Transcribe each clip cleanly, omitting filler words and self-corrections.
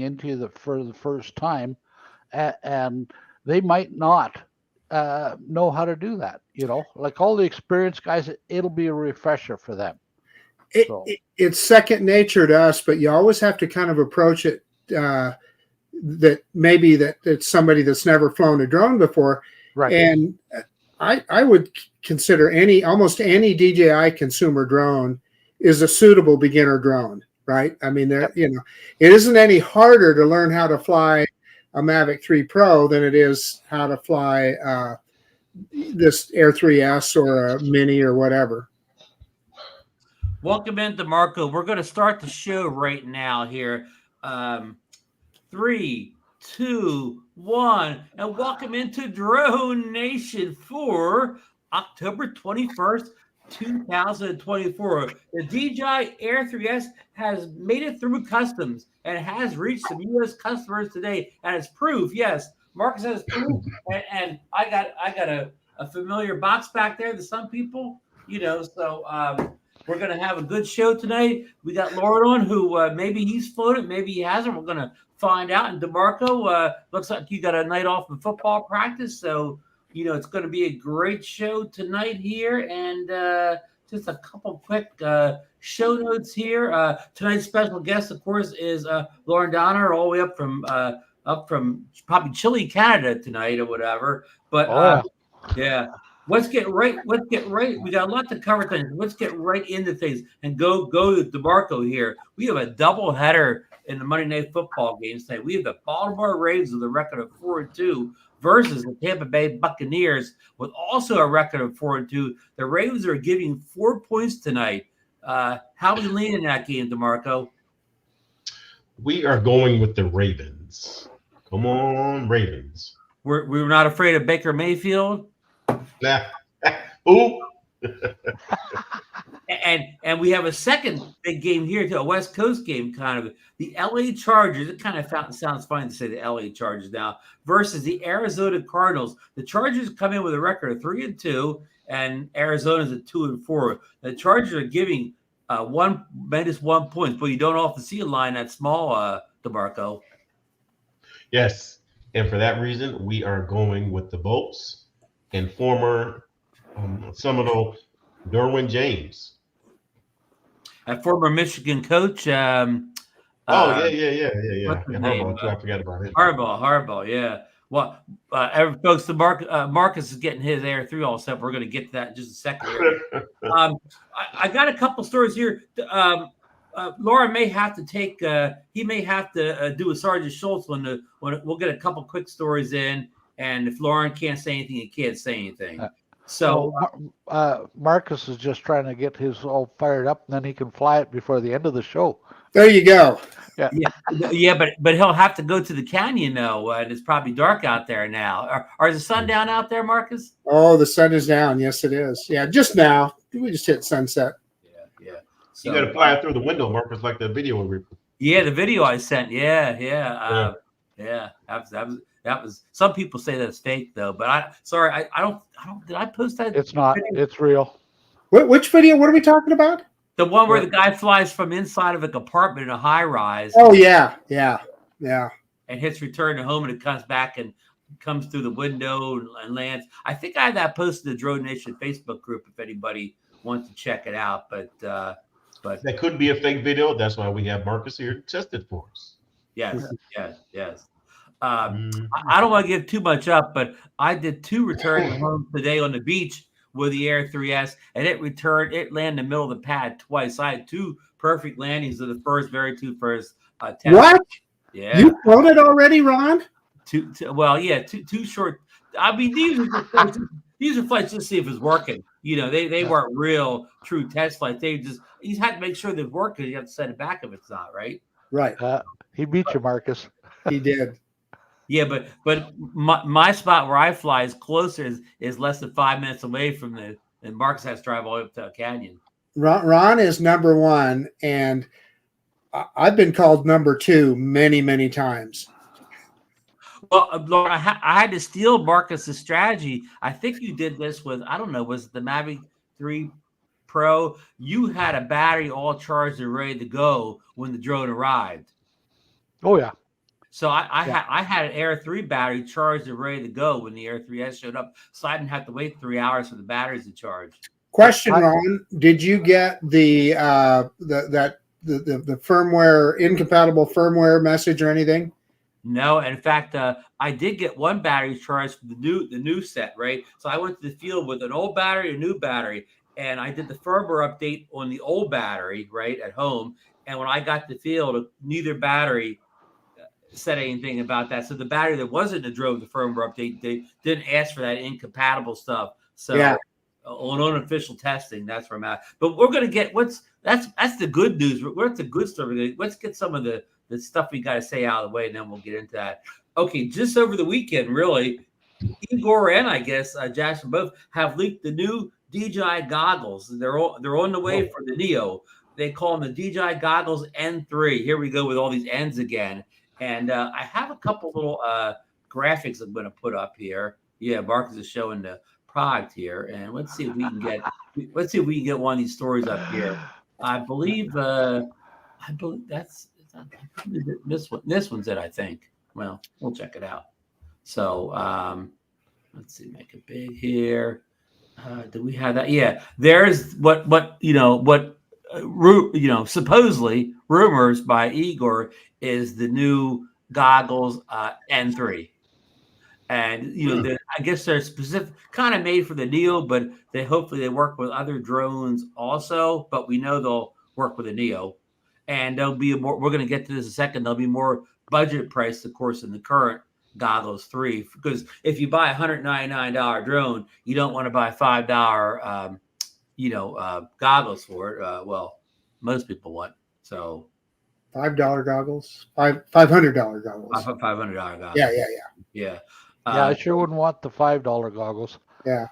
into for the first time, and they might not know how to do that. Like all the experienced guys, it'll be a refresher for them. So It's second nature to us, but you always have to kind of approach it that maybe that it's somebody that's never flown a drone before. right. And I would consider almost any DJI consumer drone is a suitable beginner drone, right? I mean, Yep. it isn't any harder to learn how to fly a Mavic 3 Pro than it is how to fly this Air 3S or a Mini or whatever. Welcome in, DeMarco. We're going to start the show right now here. 3, 2, 1, and welcome into DroneNation for October 21st, 2024. The DJI Air 3S has made it through customs and has reached some U.S. customers today. And it's proof, yes. Marcus has proof, and I got a familiar box back there to some people, so we're going to have a good show tonight. We got Lauren on, who maybe he's floated, maybe he hasn't. We're going to find out. And DeMarco, looks like you got a night off of football practice, so it's going to be a great show tonight here. And just a couple quick show notes here. Tonight's special guest, of course, is Laureen Donauer, all the way up from probably chilly Canada tonight or whatever. But yeah. Let's get right. We got a lot to cover tonight. Let's get right into things and go to DeMarco here. We have a double header in the Monday Night Football games tonight. We have the Baltimore Ravens with a record of 4-2 versus the Tampa Bay Buccaneers with also a record of 4-2. The Ravens are giving 4 points tonight. How are we leaning in that game, DeMarco? We are going with the Ravens. Come on, Ravens. We're not afraid of Baker Mayfield. Nah. Ooh. And we have a second big game here, too, a West Coast game, kind of. The LA Chargers, it kind of sounds funny to say the LA Chargers now, versus the Arizona Cardinals. The Chargers come in with a record of 3-2, and Arizona's at 2-4. The Chargers are giving -1 point, but you don't often see a line that small, DeMarco. Yes, and for that reason, we are going with the Bucs and former Seminole Derwin James. A former Michigan coach. Yeah. Harbaugh, I forgot about him. Harbaugh, yeah. Well, folks, Marcus is getting his Air 3 all set. We're going to get to that in just a second here. I got a couple stories here. Laura may have to take. He may have to do a Sergeant Schultz when we'll get a couple quick stories in. And if Lauren can't say anything, he can't say anything. So Marcus is just trying to get his all fired up, and then he can fly it before the end of the show. There you go. Yeah, but he'll have to go to the canyon though, and it's probably dark out there now. Are the sun down out there, Marcus? Oh, the sun is down. Yes, it is. Yeah, just now. We just hit sunset. Yeah. So, you got to fly it through the window, Marcus, like the video. Yeah, the video I sent. Yeah. That was. Some people say that's fake though, but I don't. Did I post that? It's not. Video? It's real. Which video? What are we talking about? The one where the guy flies from inside of a compartment in a high rise. Oh yeah. And hits return to home, and it comes back and comes through the window and lands. I think I had that posted in the DroneNation Facebook group if anybody wants to check it out. But that could be a fake video. That's why we have Marcus here to test it for us. Yes. I don't want to give too much up, but I did 2 returns home today on the beach with the Air 3S, and it landed in the middle of the pad twice. I had 2 perfect landings of the two first tests. What? Yeah. You flown it already, Ron? Two short. I mean, these are flights just to see if it's working. They weren't real true test flights. You had to make sure they're working. You have to send it back if it's not, right? Right. He beat you, Marcus. He did. Yeah, but my spot where I fly is closer, is less than 5 minutes away from and Marcus has to drive all the way up to a canyon. Ron is number 1, and I've been called number 2 many, many times. Well, Laura, I had to steal Marcus's strategy. I think you did this with, I don't know, was it the Mavic 3 Pro? You had a battery all charged and ready to go when the drone arrived. Oh, yeah. So I had an Air 3 battery charged and ready to go when the Air 3S showed up, so I didn't have to wait 3 hours for the batteries to charge. Question, Ron, did you get the firmware, incompatible firmware message or anything? No, in fact, I did get one battery charged for the new set, right? So I went to the field with an old battery, a new battery, and I did the firmware update on the old battery, right, at home. And when I got to the field, neither battery said anything about that. So the battery that wasn't that drove the firmware update, they didn't ask for that incompatible stuff. So yeah. On unofficial testing, that's where I'm at. But we're gonna get that's the good news. We're at the good stuff. Let's get some of the stuff we got to say out of the way, and then we'll get into that. Okay, just over the weekend, really, Igor and I guess Jackson both have leaked the new DJI goggles. They're on the way for the Neo. They call them the DJI Goggles N3. Here we go with all these N's again. And I have a couple little graphics I'm going to put up here. Yeah, Marcus is showing the product here, and let's see if we can get one of these stories up here. I believe that's this one's it. I think. Well, we'll check it out. So let's see, make it big here. Do we have that? Yeah, there's what supposedly rumors by Igor is the new goggles N3. And I guess they're specific, kind of made for the Neo, but hopefully they work with other drones also. But we know they'll work with the Neo, and there'll be more. We're going to get to this in a second. There'll be more budget price, of course, in the current Goggles 3, because if you buy a $199 drone, you don't want to buy $5 goggles for it. Well, most people want so. $5 goggles, $500 goggles. $500 goggles. Yeah. I sure wouldn't want the $5 goggles. Yeah.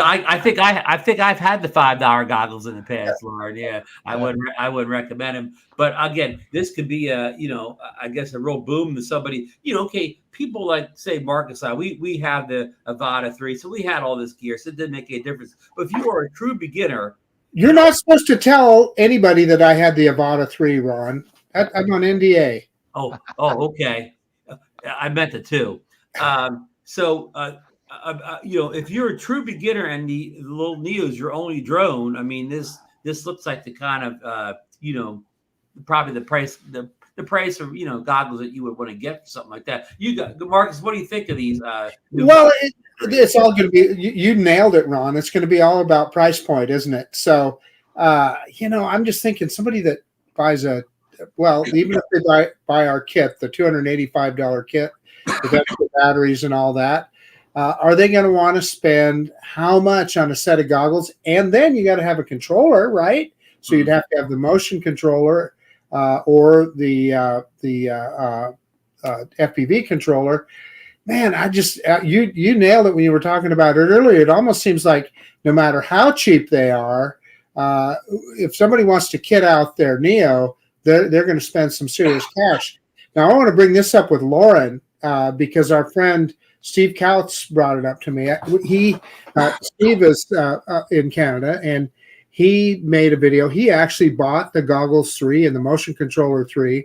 I think I've had the $5 goggles in the past, Lauren. Yeah, I wouldn't recommend them. But again, this could be I guess a real boom to somebody. Okay, people like say Marcus, we have the Avata 3, so we had all this gear, so it didn't make any difference. But if you are a true beginner, you're not supposed to tell anybody that I had the Avata 3, Ron. I'm on NDA. Oh, okay. I meant the 2. If you're a true beginner and the little Neo is your only drone, I mean, this looks like the kind of probably the price of goggles that you would want to get for something like that. You got Marcus. What do you think of these? It's all going to be. You nailed it, Ron. It's going to be all about price point, isn't it? So, I'm just thinking somebody that buys even if they buy our kit, the $285 kit with extra batteries and all that. Are they going to want to spend how much on a set of goggles? And then you got to have a controller, right? So you'd have to have the motion controller or the FPV controller. Man, you nailed it when you were talking about it earlier. It almost seems like no matter how cheap they are, if somebody wants to kit out their Neo, they're going to spend some serious cash. Now, I want to bring this up with Lauren because our friend Steve Couts brought it up to me. Steve is in Canada, and he made a video. He actually bought the Goggles 3 and the Motion Controller 3,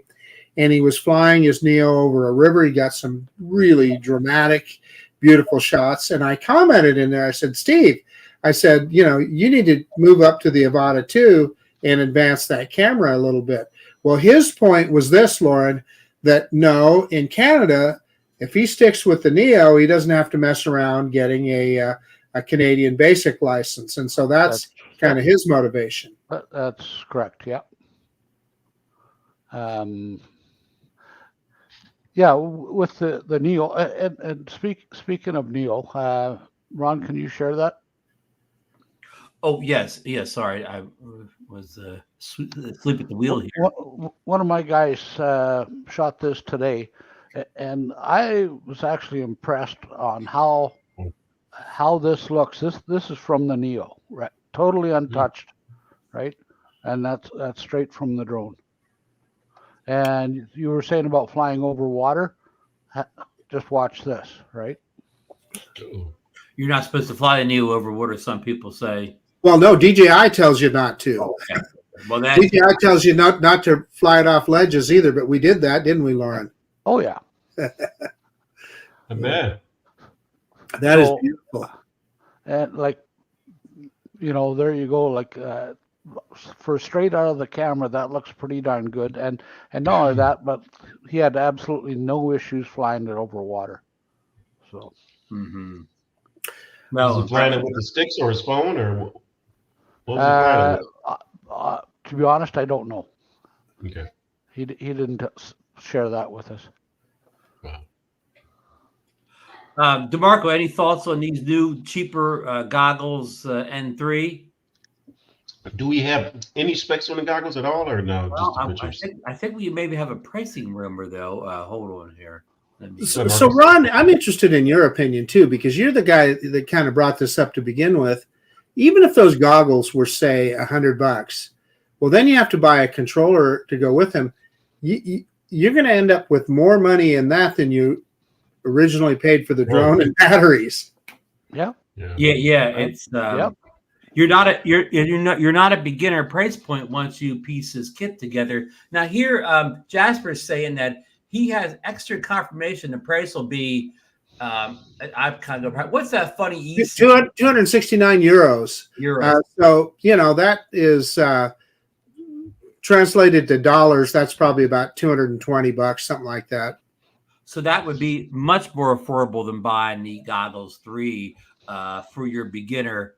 and he was flying his Neo over a river. He got some really dramatic, beautiful shots. And I commented in there, I said, Steve, you need to move up to the Avata 2 and advance that camera a little bit. Well, his point was this, Lauren, that no, in Canada, if he sticks with the Neo, he doesn't have to mess around getting a Canadian basic license. And so that's kind of his motivation. That's correct, yeah. With the Neo, and speaking of Neo, Ron, can you share that? Oh, yes. Sorry, I was asleep at the wheel here. One of my guys shot this today, and I was actually impressed on how this looks. This is from the Neo, right? Totally untouched, right? And that's straight from the drone. And you were saying about flying over water. Just watch this, right? You're not supposed to fly the Neo over water, some people say. Well, no, DJI tells you not to. Okay. Well, DJI tells you not to fly it off ledges either, but we did that, didn't we, Lauren? Oh, yeah. Not bad. That is beautiful. And like, there you go. Like for straight out of the camera, that looks pretty darn good. And not only that, but he had absolutely no issues flying it over water. So. Mm-hmm. Was he flying it with the sticks or his phone, or what was he flying with? To be honest, I don't know. Okay. He didn't share that with us. Wow. DeMarco, any thoughts on these new, cheaper goggles N3? Do we have any specs on the goggles at all, or no? Well, just the pictures? I think we maybe have a pricing rumor though. Hold on here. So Ron, I'm interested in your opinion too, because you're the guy that kind of brought this up to begin with. Even if those goggles were, say, $100, well, then you have to buy a controller to go with them. You're going to end up with more money in that than you originally paid for the drone and batteries. Yeah. It's you're not a beginner price point once you piece this kit together. Now here, Jasper's saying that he has extra confirmation the price will be. I've kind of what's that funny easy 269 euros. So that is translated to dollars. That's probably about $220, something like that. So that would be much more affordable than buying the Goggles 3 for your beginner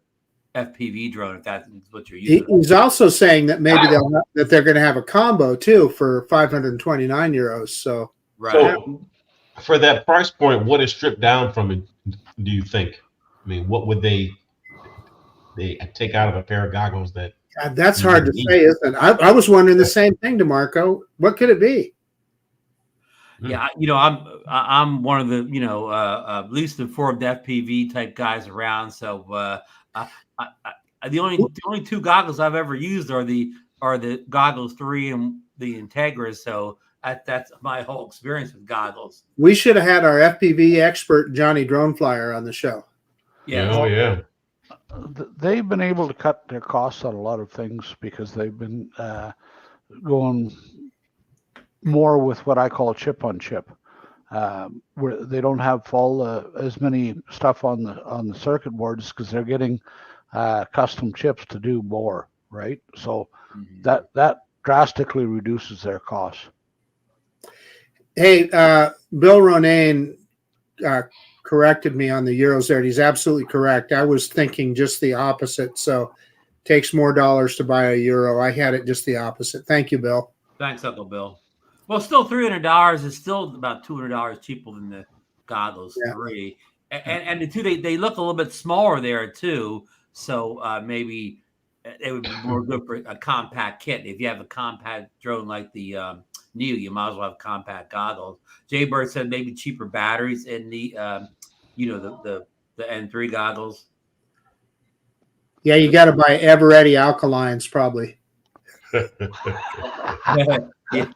FPV drone, if that's what you're using. He's also saying that maybe they're going to have a combo too for 529 euros. So right. So for that price point, what is stripped down from it? Do you think? I mean, what would they take out of a pair of goggles that? God, that's hard to say, isn't it? I was wondering the same thing, DeMarco. What could it be? Yeah, I'm one of the least informed FPV type guys around. So the only two goggles I've ever used are the Goggles 3 and the Integra. So that's my whole experience with goggles. We should have had our FPV expert Johnny Drone Flyer on the show. Yeah. Oh yeah. They've been able to cut their costs on a lot of things because they've been going more with what I call chip on chip, where they don't have as many stuff on the circuit boards because they're getting custom chips to do more, right? So that drastically reduces their costs. Hey, Bill Ronayne corrected me on the euros there, and he's absolutely correct. I was thinking just the opposite. So it takes more dollars to buy a euro. I had it just the opposite. Thank you, Bill. Thanks, Uncle Bill. Well, still $300 is still about $200 cheaper than the Goggles 3. And the two, they look a little bit smaller there too. So maybe it would be more good for a compact kit. If you have a compact drone like the Neo, you might as well have compact goggles. Jay Bird said maybe cheaper batteries in the the N3 goggles. Yeah, you got to buy Eveready alkalines probably. Yeah.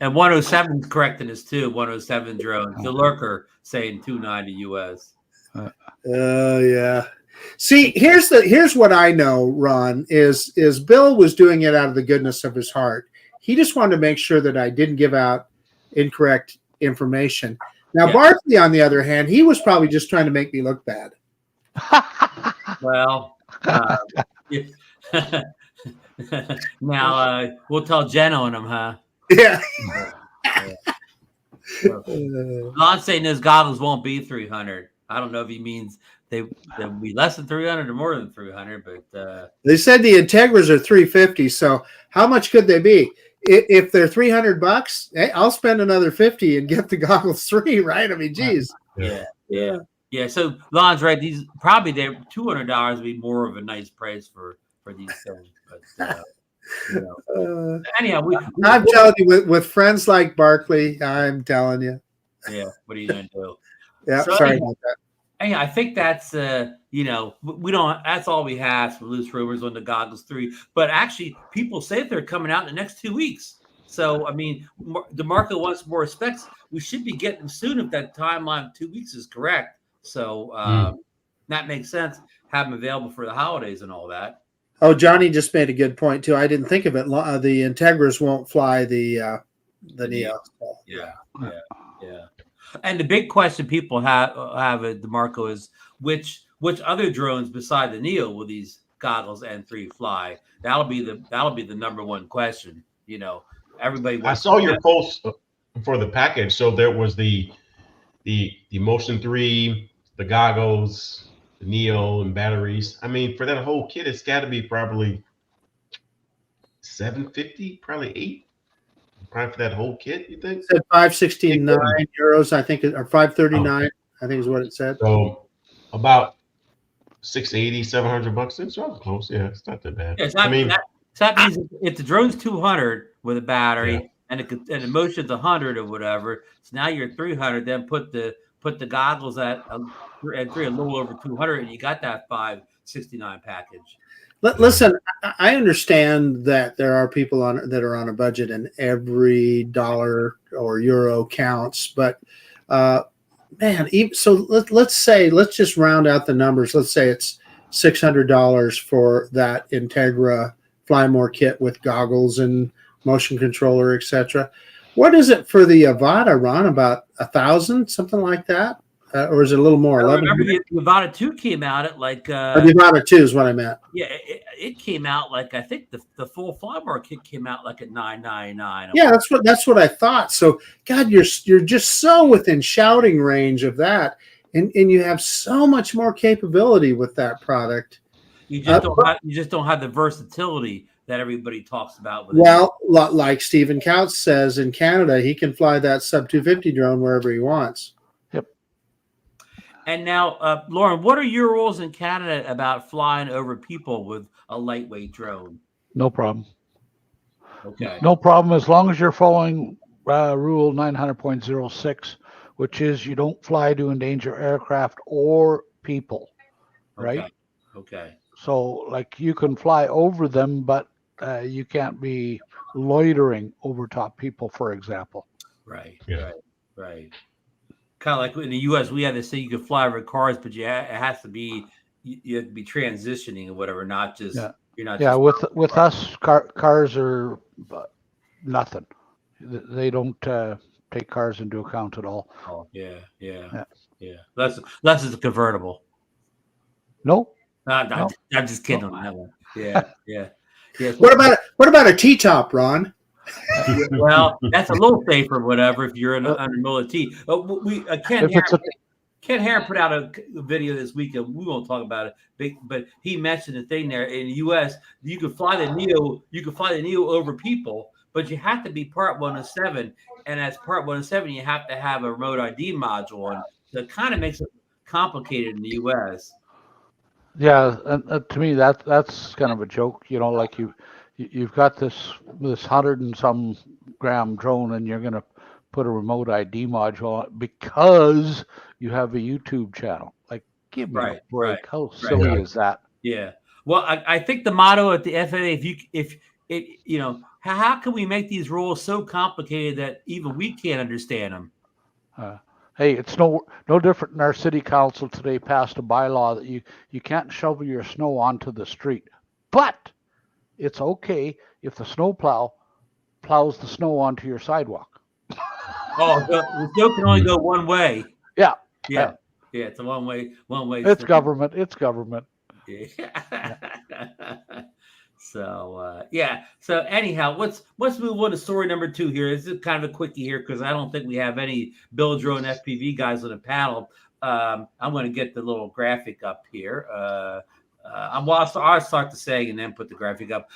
And 107's correcting us too. 107 drone. The Lurker saying 290 US. Yeah. See, here's what I know, Ron, is Bill was doing it out of the goodness of his heart. He just wanted to make sure that I didn't give out incorrect information. Now, Barkley, on the other hand, he was probably just trying to make me look bad. Well, now we'll tell Jen on him, huh? Yeah. Lon's saying his goggles won't be 300. I don't know if he means they'll be less than 300 or more than 300, but they said the Integras are 350. So how much could they be? If they're $300, hey, I'll spend another 50 and get the Goggles 3, right? I mean, geez. Yeah. So Lon's right. These probably they're $200 would be more of a nice price for these things. But anyhow, I'm telling you, with friends like Barkley, I'm telling you. Yeah. What are you gonna do? Yeah. So sorry about that. Hey, I think that's we don't. That's all we have for loose rumors on the Goggles 3. But actually, people say they're coming out in the next 2 weeks. So I mean, DeMarco wants more specs. We should be getting them soon if that timeline of 2 weeks is correct. So that makes sense. Have them available for the holidays and all that. Oh, Johnny just made a good point too. I didn't think of it. The Integras won't fly the Neo. Yeah. And the big question people have at DeMarco is which other drones beside the Neo will these Goggles N3 fly? That'll be the number one question. You know, everybody I wants. saw your post for the package. So there was the Motion 3, the goggles, the Neo, and batteries. I mean, for that whole kit, it's got to be probably $750, probably $8. Probably for that whole kit, you think? It said 569 euros, I think, or 539. I think is what it said. So about $680, $700. It's rather close. Yeah, it's not that bad. Yeah, I mean, that means if the drone's 200 with a battery. Yeah. And the Motion's 100 or whatever, so now you're 300. Then put the goggles at three, a little over 200, and you got that 569 package. Listen, I understand that there are people that are on a budget, and every dollar or euro counts. But man, so let's just round out the numbers. Let's say it's $600 for that Integra Fly More kit with goggles and motion controller, etc. What is it for the Avata, Ron? About 1,000, something like that, or is it a little more? I remember the Avata 2 came out at like. The Avata 2 is what I meant. Yeah, it came out like, I think the full Flybor kit came out like at $999. Yeah, that's what I thought. So God, you're just so within shouting range of that, and you have so much more capability with that product. You just don't have the versatility that everybody talks about. Well, like Stephen Couch says, in Canada, he can fly that sub 250 drone wherever he wants. Yep. And now, Lauren, what are your rules in Canada about flying over people with a lightweight drone? No problem. Okay. No problem as long as you're following Rule 900.06, which is you don't fly to endanger aircraft or people, right? Okay. So, like, you can fly over them, but you can't be loitering over top people, for example. Right. Yeah. Right. Kind of like in the U.S., we have this thing you can fly over cars, but it has to be you have to be transitioning or whatever, not just you're not. Yeah, with us, cars are nothing. They don't take cars into account at all. Oh, yeah. Less is a convertible. No. No. I'm just kidding on that one. Yeah. What about a T-top, Ron? Well, that's a little safer, whatever. If you're under middle of T, Ken Herron put out a video this weekend. We won't talk about it, but he mentioned the thing there in the U.S. You can fly the Neo. You can fly the Neo over people, but you have to be Part 107, and as Part 107, you have to have a remote ID module on. So it kind of makes it complicated in the U.S. Yeah, and to me that's kind of a joke. You know, like you've got this 100 and some gram drone, and you're going to put a remote ID module on it because you have a YouTube channel. Like, give me a break. How silly is that? Yeah. Well, I think the motto at the FAA, how can we make these rules so complicated that even we can't understand them? Hey, it's no different than our city council today passed a bylaw that you can't shovel your snow onto the street, but it's okay if the snowplow plows the snow onto your sidewalk. Oh, the snow can only go one way. Yeah. It's a one way. It's government. It's government. Yeah. So So anyhow, let's move on to story number 2 here. This is kind of a quickie here because I don't think we have any build drone FPV guys on the panel. I'm going to get the little graphic up here. I'll start the saying and then put the graphic up.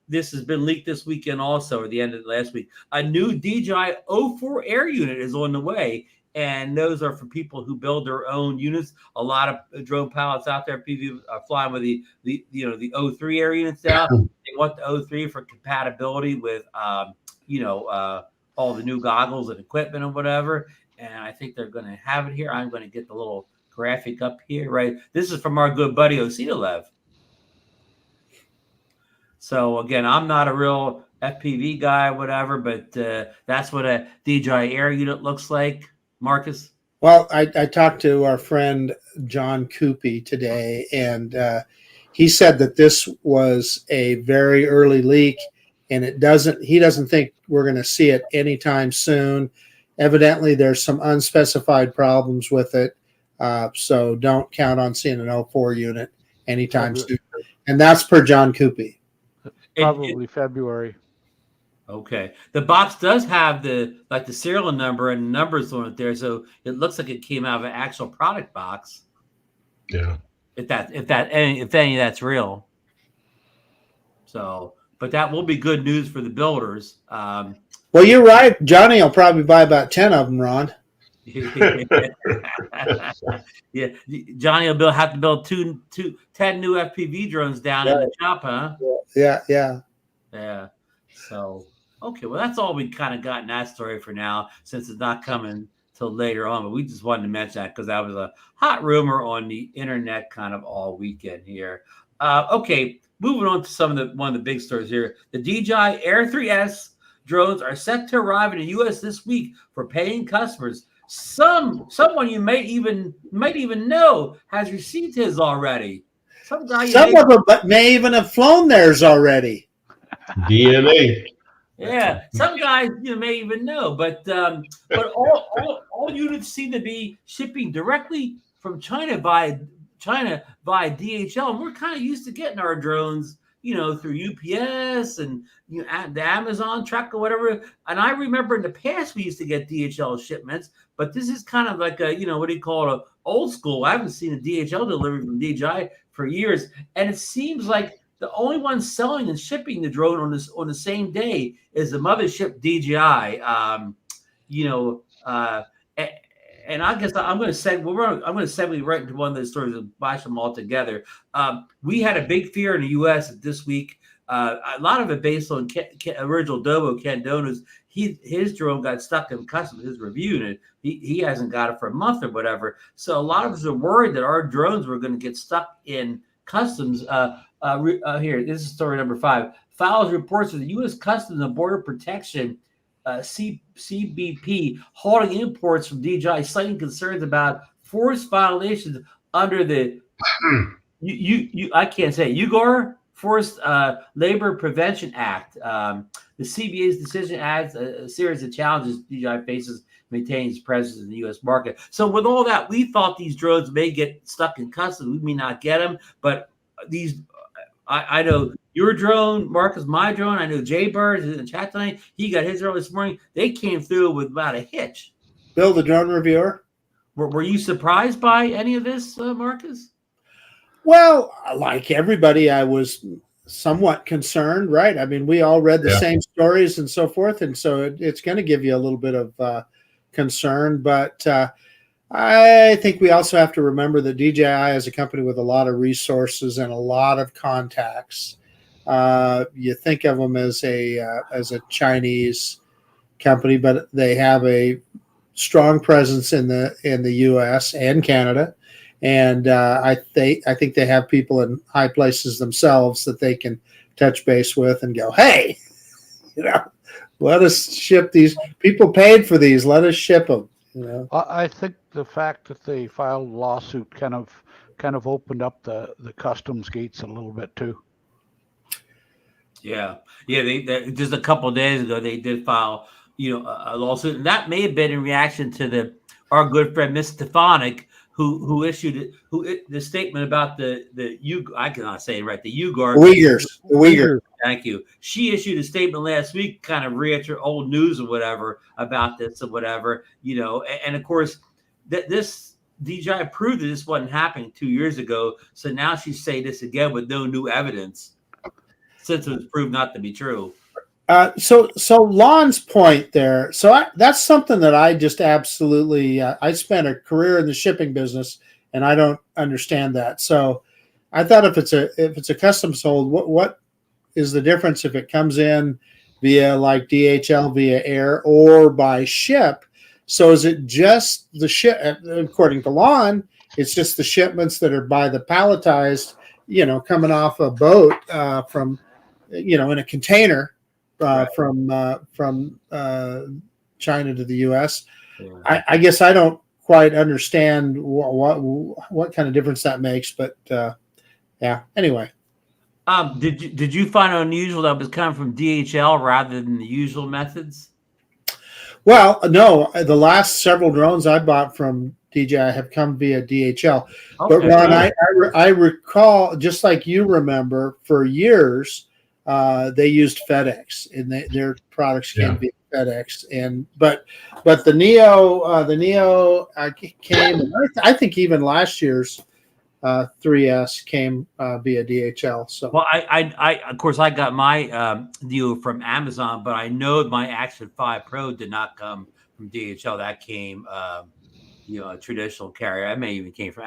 This has been leaked this weekend also, or the end of last week. A new DJI O4 Air unit is on the way, and those are for people who build their own units. A lot of drone pilots out there PV are flying with the O3 Air units now. They want the O3 for compatibility with all the new goggles and equipment and whatever. And I think they're going to have it here. I'm going to get the little graphic up here, right? This is from our good buddy Osita. So again, I'm not a real FPV guy, whatever, but that's what a DJI Air unit looks like. Marcus? Well, I talked to our friend John Coopy today, and he said that this was a very early leak, and he doesn't think we're going to see it anytime soon. evidently there's some unspecified problems with it. So don't count on seeing an 04 unit anytime soon. And that's per John Coopy. Probably February. Okay. The box does have the serial number and numbers on it there, so it looks like it came out of an actual product box. Yeah. If any of that's real. So, but that will be good news for the builders. Well, you're right. Johnny will probably buy about 10 of them, Ron. Yeah, Johnny will have to build 10 new FPV drones down in the shop, huh? Yeah. So, okay, well, that's all we kind of got in that story for now, since it's not coming till later on. But we just wanted to mention that because that was a hot rumor on the internet kind of all weekend here. Okay, moving on to one of the big stories here. The DJI Air 3S drones are set to arrive in the U.S. this week for paying customers. Someone you might even know has received his already. Some of them may even have flown theirs already. DNA. Yeah, some guys may even know, but all units seem to be shipping directly from China via DHL, and we're kind of used to getting our drones, through UPS and the Amazon truck or whatever. And I remember in the past we used to get DHL shipments, but this is kind of like a what do you call it, a old school. I haven't seen a DHL delivery from DJI for years, and it seems like the only one selling and shipping the drone on the same day is the mothership DJI. And I guess I'm going to segue right into one of the stories and bash them all together. We had a big fear in the U.S. this week. A lot of it based on original Dobo Ken Dona's. His drone got stuck in customs. His review, and he hasn't got it for a month or whatever. So a lot of us are worried that our drones were going to get stuck in customs. Here, this is story number 5. Files reports of the U.S. Customs and Border Protection, CBP, halting imports from DJI, citing concerns about forced violations under the I can't say it, UGOR, Forced Labor Prevention Act. The CBA's decision adds a series of challenges DJI faces maintaining its presence in the U.S. market. So with all that, we thought these drones may get stuck in customs. We may not get them, but these, I know your drone, Marcus, my drone. I know Jay Bird is in the chat tonight. He got his early this morning. They came through without a hitch. Bill, the drone reviewer. Were you surprised by any of this, Marcus? Well, like everybody, I was somewhat concerned, right? I mean, we all read the same stories and so forth, and so it's going to give you a little bit of concern. But I think we also have to remember that DJI is a company with a lot of resources and a lot of contacts. You think of them as a Chinese company, but they have a strong presence in the U.S. and Canada. And I think they have people in high places themselves that they can touch base with and go, hey, let us ship these. People paid for these. Let us ship them. I think the fact that they filed a lawsuit kind of opened up the customs gates a little bit too. Yeah. They just a couple of days ago they did file a lawsuit, and that may have been in reaction to our good friend Miss Stefanik, who issued the statement about I cannot say it right, the Uyghurs. Thank you. She issued a statement last week, kind of reiterating old news or whatever about this or whatever, and of course this DJI proved that this wasn't happening 2 years ago. So now she's saying this again with no new evidence since it was proved not to be true. So Lon's point there. So that's something that I just absolutely. I spent a career in the shipping business, and I don't understand that. So I thought if it's a custom sold, what is the difference if it comes in via like DHL via air or by ship? So is it just the ship? According to Lon, it's just the shipments that are by the palletized, coming off a boat from, in a container. From China to the U.S. Yeah. I guess I don't quite understand what kind of difference that makes, but Anyway, did you find it unusual that it was coming from DHL rather than the usual methods? Well, no, the last several drones I bought from DJI have come via DHL. But Okay. Ron, I recall, just like you remember, for years they used FedEx, and their products came via FedEx. And but the Neo came. And I think even last year's 3S came via DHL. So Well, I of course I got my deal from Amazon, but I know my Action 5 Pro did not come from DHL. That came, a traditional carrier. I may even came from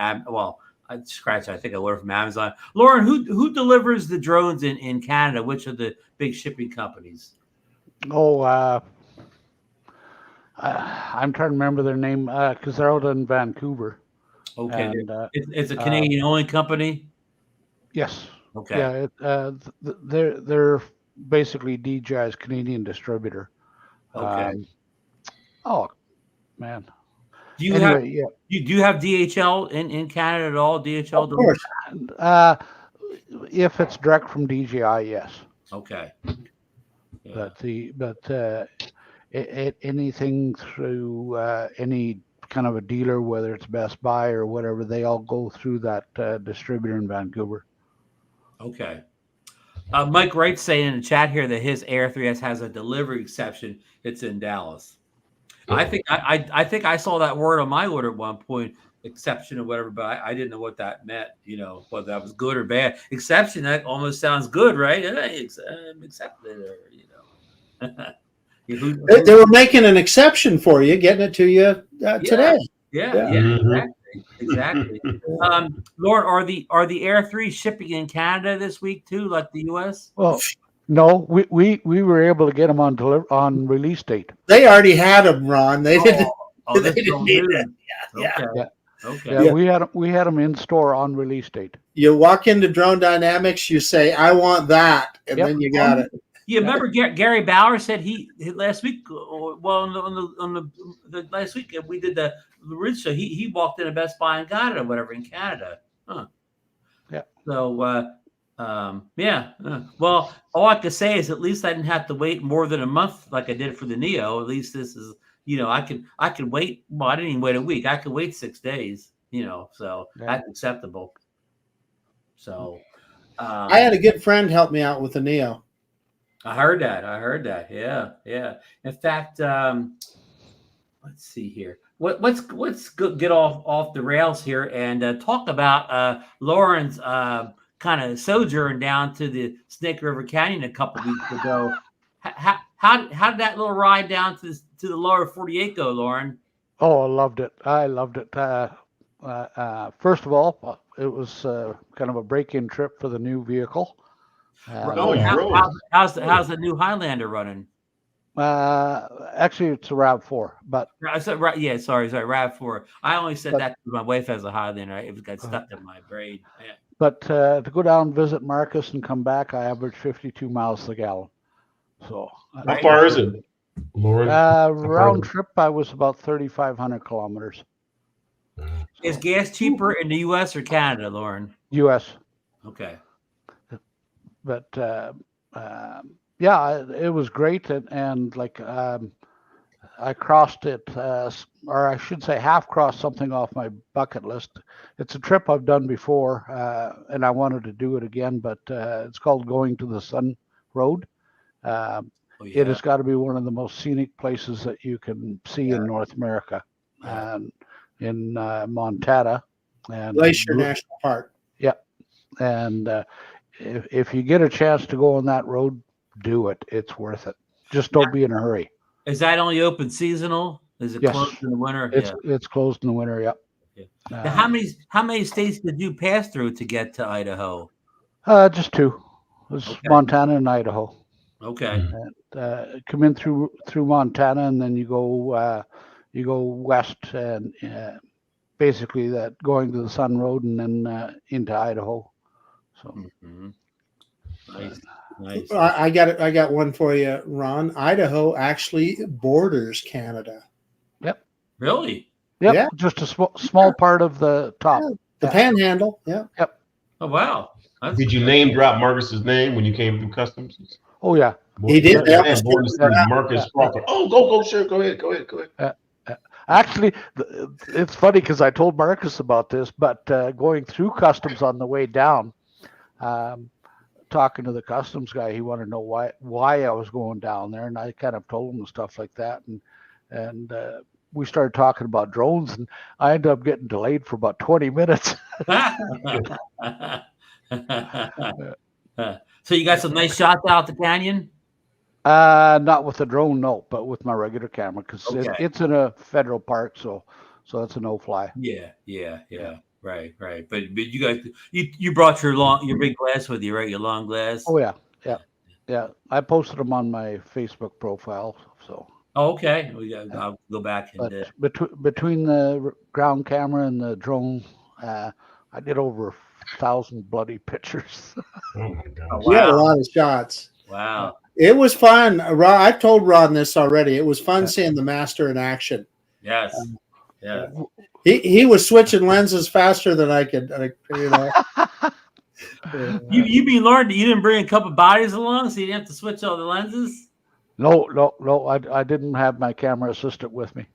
I think I ordered from Amazon. Lauren, who delivers the drones in Canada? Which of the big shipping companies? Oh, I'm trying to remember their name because they're out in Vancouver. Okay, And, it's a Canadian only company. yes. Okay. Yeah. They're basically DJI's Canadian distributor. Okay. Oh man. Do you have DHL in Canada at all? DHL, of course. If it's direct from DJI, yes. Okay. Yeah. But anything through any kind of a dealer, whether it's Best Buy or whatever, they all go through that distributor in Vancouver. Okay. Mike Wright's saying in the chat here that his Air 3S has a delivery exception. It's in Dallas. I think I saw that word on my order at one point, exception or whatever, but I didn't know what that meant. Whether that was good or bad. Exception, that almost sounds good, right? I'm accepted, They were making an exception for you, getting it to you today. Yeah, exactly. Lauren, are the Air 3 shipping in Canada this week too, like the US? Well, no, we were able to get them on release date. They already had them, Ron. They didn't. They didn't need it. Okay. Yeah, we had them in store on release date. You walk into Drone Dynamics, you say, "I want that," and then you got it. You remember Gary Bauer said he last week? Well, on the last week we did the Ridge show. He walked in a Best Buy and got it or whatever in Canada. Huh. Yeah. So well, all I can say is at least I didn't have to wait more than a month like I did for the Neo. At least this is I can wait. Well, I didn't even wait a week. I could wait 6 days. So that's acceptable. So I had a good friend help me out with the Neo. I heard that. Yeah. In fact, let's see here. Let's get off the rails here and talk about Lauren's kind of sojourn down to the Snake River Canyon a couple weeks ago. How did that little ride down to the lower 48 go, Lauren? Oh, I loved it. First of all, it was kind of a break-in trip for the new vehicle. How's the new Highlander running? Actually, it's a RAV4, but I said sorry, RAV4. I only said that because my wife has a Highlander. It got stuck in my brain. Yeah. But to go down, visit Marcus, and come back, I average 52 miles a gallon. So how far is it, Lauren? Round trip, I was about 3,500 kilometers. Is gas cheaper in the U.S. or Canada, Lauren? U.S. Okay. But it was great, and like I crossed it, or I should say half crossed something off my bucket list. It's a trip I've done before, and I wanted to do it again, but it's called Going to the Sun Road. It has got to be one of the most scenic places that you can see in North America, in Montana. And Glacier National Park. Yeah, and if you get a chance to go on that road, do it. It's worth it. Just don't be in a hurry. Is that only open seasonal? Is it closed in the winter? It's closed in the winter. Yep. Yeah. How many states did you pass through to get to Idaho? Just two. It was Montana and Idaho. Okay. And, come in through Montana, and then you go west, and basically that going to the Sun Road, and then into Idaho. So nice. I got one for you, Ron. Idaho actually borders Canada. Yep. Really? Yep. Yeah. Just a small part of the top. Yeah. The Panhandle. Yeah. Yep. Oh wow. Did you name drop Marcus's name when you came through customs? Oh yeah. He did. Yeah. That was Born to see Marcus Crawford. Oh, go, sure. Go ahead. Actually, it's funny because I told Marcus about this, but going through customs on the way down, talking to the customs guy, he wanted to know why I was going down there, and I kind of told him stuff like that, and we started talking about drones, and I ended up getting delayed for about 20 minutes. So you got some nice shots out the canyon? Not with the drone, no, but with my regular camera because it's in a federal park, so it's a no-fly. Yeah. Right. But you guys, you brought your big glass with you, right? Your long glass. Oh yeah. I posted them on my Facebook profile, so. Oh, okay. I'll go back and. Between the ground camera and the drone, I did over 1,000 bloody pictures. Oh my God! Oh, wow. You had a lot of shots. Wow. It was fun. I've told Ron this already. It was fun seeing the master in action. Yes. Yeah. He was switching lenses faster than I could. You mean, Lauren, you didn't bring a couple bodies along, so you didn't have to switch all the lenses? No. I didn't have my camera assistant with me.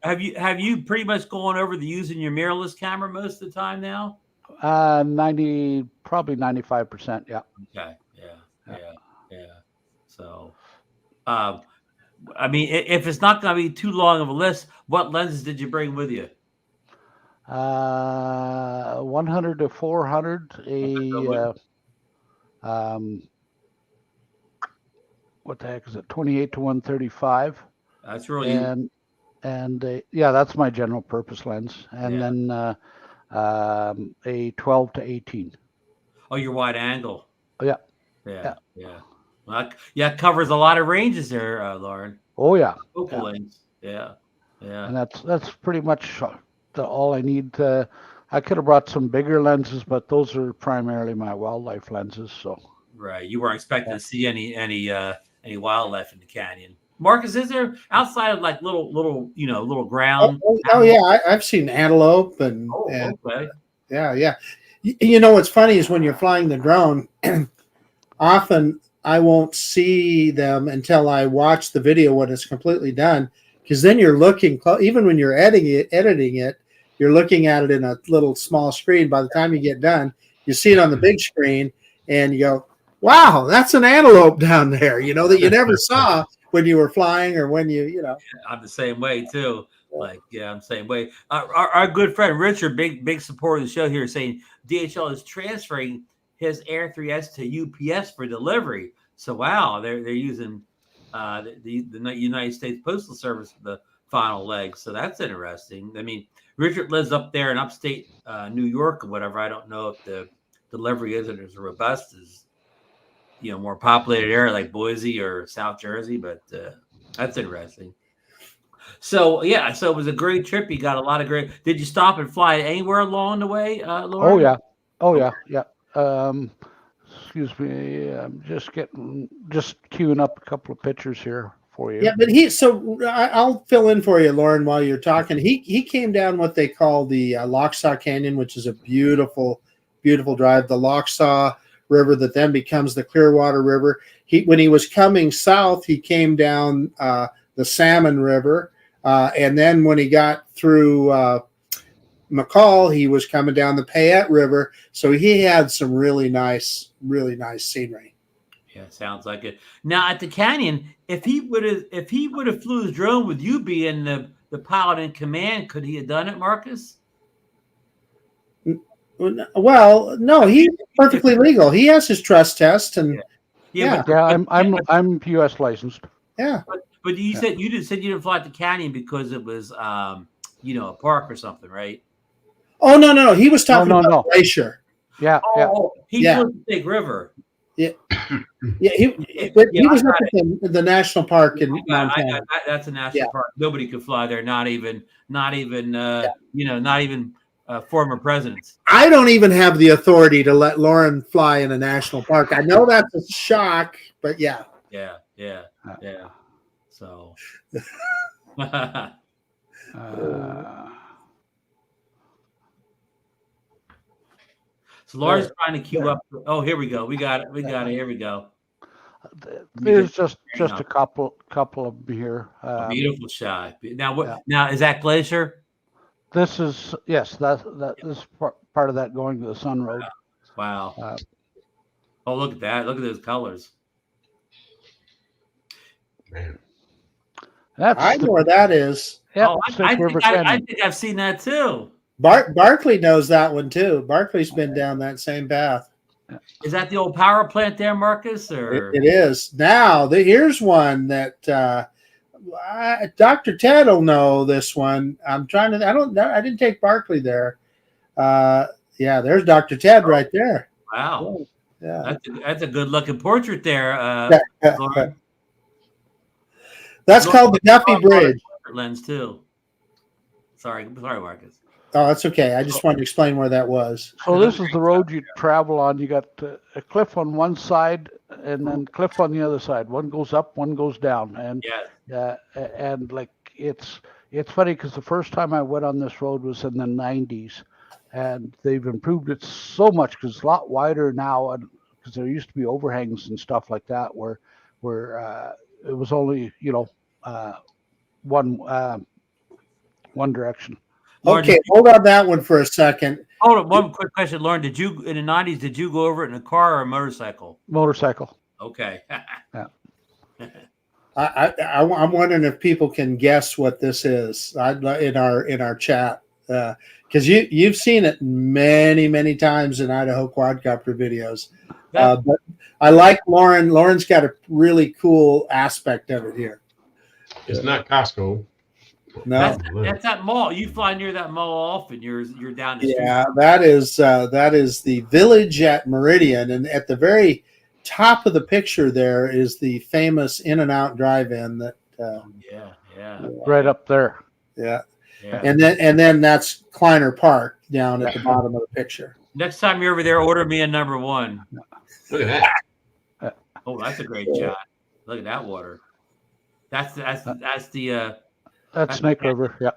Have you pretty much gone over the using your mirrorless camera most of the time now? Probably 95%. Yeah. Okay. Yeah. So, I mean, if it's not going to be too long of a list, what lenses did you bring with you? 100 to 400. What the heck is it? 28 to 135. That's really and that's my general purpose lens, and then a 12 to 18. Oh, your wide angle. Yeah. Well, it covers a lot of ranges there, Lauren. Oh yeah. Focal lengths. Yeah. And that's pretty much all I need. I could have brought some bigger lenses, but those are primarily my wildlife lenses. So. Right. You weren't expecting to see any wildlife in the canyon. Marcus, is there outside of like little ground? Oh yeah, I've seen antelope and okay. Yeah. You know what's funny is when you're flying the drone, often I won't see them until I watch the video when it's completely done, because then you're looking, even when you're editing it, you're looking at it in a little small screen. By the time you get done, you see it on the big screen, and you go, "Wow, that's an antelope down there," that you never saw when you were flying or when you. I'm the same way too. I'm the same way. Our good friend Richard, big supporter of the show here, is saying DHL is transferring his Air 3S to UPS for delivery. So wow, they're using the United States Postal Service for the final leg. So that's interesting. I mean, Richard lives up there in upstate New York or whatever. I don't know if the delivery isn't as robust as more populated area like Boise or South Jersey, but that's interesting. So it was a great trip. You got a lot of great. Did you stop and fly anywhere along the way, Lauren? Oh yeah. Excuse me. I'm just queuing up a couple of pictures here for you. Yeah, but I'll fill in for you, Lauren, while you're talking. He came down what they call the Locksaw Canyon, which is a beautiful, beautiful drive. The Locksaw River that then becomes the Clearwater River. When he was coming south, he came down the Salmon River, and then when he got through McCall, he was coming down the Payette River. So he had some really nice scenery. Yeah, sounds like it. Now at the canyon, if he would have flew his drone with you being the pilot in command, could he have done it, Marcus? Well, no, he's perfectly legal. He has his trust test, and I'm U.S. licensed. Yeah, but you said you didn't fly at the canyon because it was a park or something, right? Oh no, he was talking about Glacier. Yeah, he flew the Big River. Yeah, he was up at the national park in Montana. That's a national park. Nobody could fly there. Not even former presidents. I don't even have the authority to let Lauren fly in a national park. I know that's a shock, but yeah. So. So Lauren's trying to queue up. Oh, here we go. We got it. Here we go. There's just Very a couple of them here. a beautiful shot. Now, what? yeah. Now, is that Glacier? This is yes, that this is part of that going to the Sun Road. Wow. Oh, look at that! Look at those colors. Man. I know where that is. Yeah, Oh, I think I've seen that too. Barkley knows that one too. Barkley's been down that same path. Is that the old power plant there, Marcus? Or It is. Now, here's one that Dr. Ted will know this one. I didn't take Barkley there. Yeah, there's Dr. Ted right there. Wow. Yeah. That's a good looking portrait there. Lauren. That's called the Duffy Bridge. Lens too. Sorry, Marcus. Oh, that's okay. I just wanted to explain where that was. So this is the road you travel on. You got a cliff on one side and then cliff on the other side. One goes up, one goes down, and and like it's funny because the first time I went on this road was in the 90s, and they've improved it so much because it's a lot wider now, and because there used to be overhangs and stuff like that where it was only one direction. Lauren, Okay, hold on that one for a second. Hold on, one quick question, Lauren. Did you in the 90s? Did you go over it in a car or a motorcycle? Motorcycle. Okay. Yeah. I'm wondering if people can guess what this is in our chat, because you've seen it many times in Idaho quadcopter videos. But I like Lauren. Lauren's got a really cool aspect of it here. It's not Costco. No, that's that mall. You fly near that mall often. You're down the street. Yeah, that is the village at Meridian, and at the very top of the picture there is the famous In-N-Out drive-in that. Right up there. Yeah. And then that's Kleiner Park down at the bottom of the picture. Next time you're over there, order me a number one. Look at that. Oh, that's a great shot. Look at that water. That's Snake River. Yeah.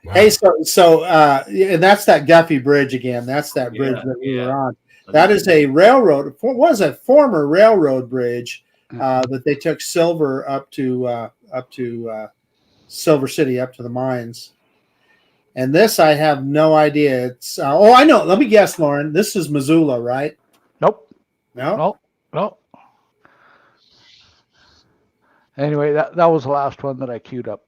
Wow. Hey, so and that's that Guffey Bridge again. That's that bridge that we were on. That is a railroad. Was a former railroad bridge that they took silver up to Silver City, up to the mines. And this, I have no idea. It's I know. Let me guess, Lauren. This is Missoula, right? Nope. No. Anyway, that was the last one that I queued up.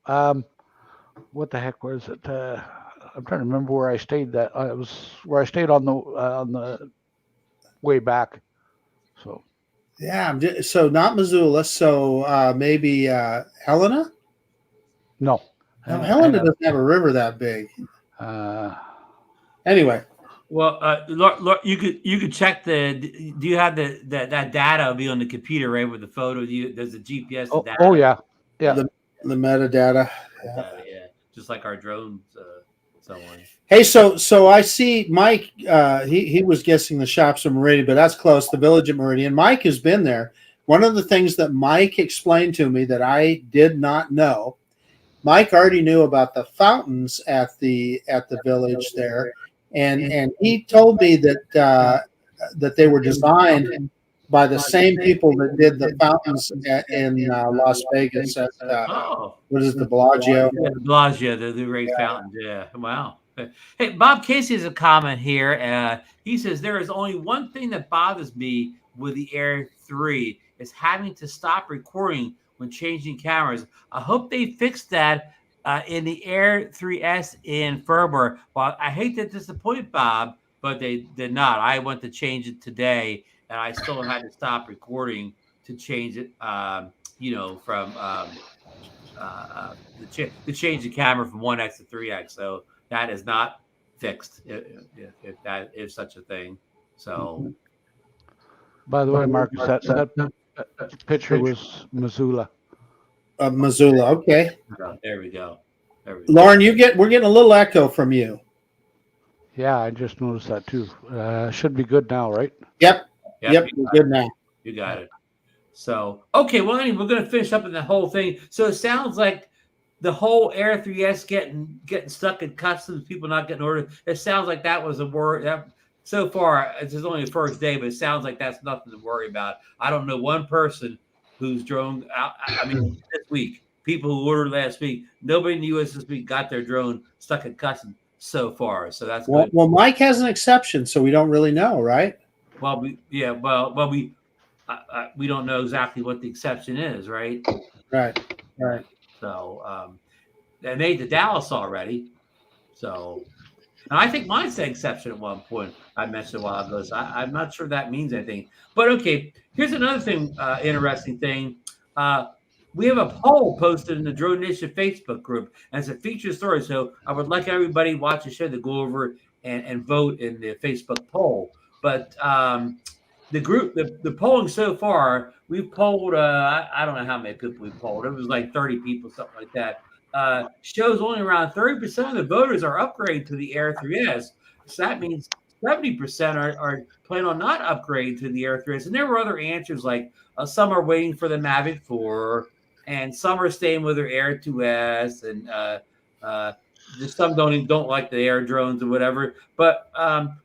What the heck was it? I'm trying to remember where I stayed. It was where I stayed on the way back. So. Yeah. So not Missoula. So maybe Helena. No. Helena doesn't have a river that big. Anyway. Well, you could check do you have that data will be on the computer, right, with the photo? There's a GPS data. Oh yeah. The metadata. Yeah. Just like our drones, so on. Hey, so I see Mike. He was guessing the shops of Meridian, but that's close. The village at Meridian. Mike has been there. One of the things that Mike explained to me that I did not know. Mike already knew about the fountains at the village there. And he told me that they were designed by the same people that did the fountains in Las Vegas at what is it, the Bellagio? Yeah, the Bellagio, the great fountains. Yeah, wow. Hey, Bob Casey has a comment here. He says there is only one thing that bothers me with the Air 3 is having to stop recording when changing cameras. I hope they fix that. In the Air 3S in firmware. Well, I hate to disappoint Bob, but they did not. I went to change it today, and I still had to stop recording to change it. From to change the camera from 1X to 3X. So that is not fixed. If that is such a thing. So. By the way, Marcus, that picture was Missoula. Missoula, okay. There we go. Lauren, we're getting a little echo from you. Yeah, I just noticed that too. Should be good now, right? Yep, we're good now. You got it. So, okay, well, anyway, we're going to finish up in the whole thing. So it sounds like the whole Air 3S getting stuck in customs, people not getting ordered. It sounds like that was a word. That so far, it's just only the first day, but it sounds like that's nothing to worry about. I don't know one person who's drone out. I mean, this week, people who ordered last week, nobody in the U.S. this week got their drone stuck in customs so far. So that's good. Well, Mike has an exception, so we don't really know, right? Well, we don't know exactly what the exception is, right? Right. So they made the Dallas already. So, and I think mine said exception at one point. I mentioned a while ago. So I'm not sure that means anything. But okay, here's another thing, interesting thing. We have a poll posted in the DroneNation Facebook group, and it's a featured story. So I would like everybody watch the show to go over and vote in the Facebook poll. But the group, the polling so far, we've polled, I don't know how many people we polled. It was like 30 people, something like that. Shows only around 30% of the voters are upgrading to the Air 3S. So that means 70% are planning on not upgrading to the Air 3S. And there were other answers like some are waiting for the Mavic 4, and some are staying with their Air 2S, and just some don't like the Air drones or whatever. But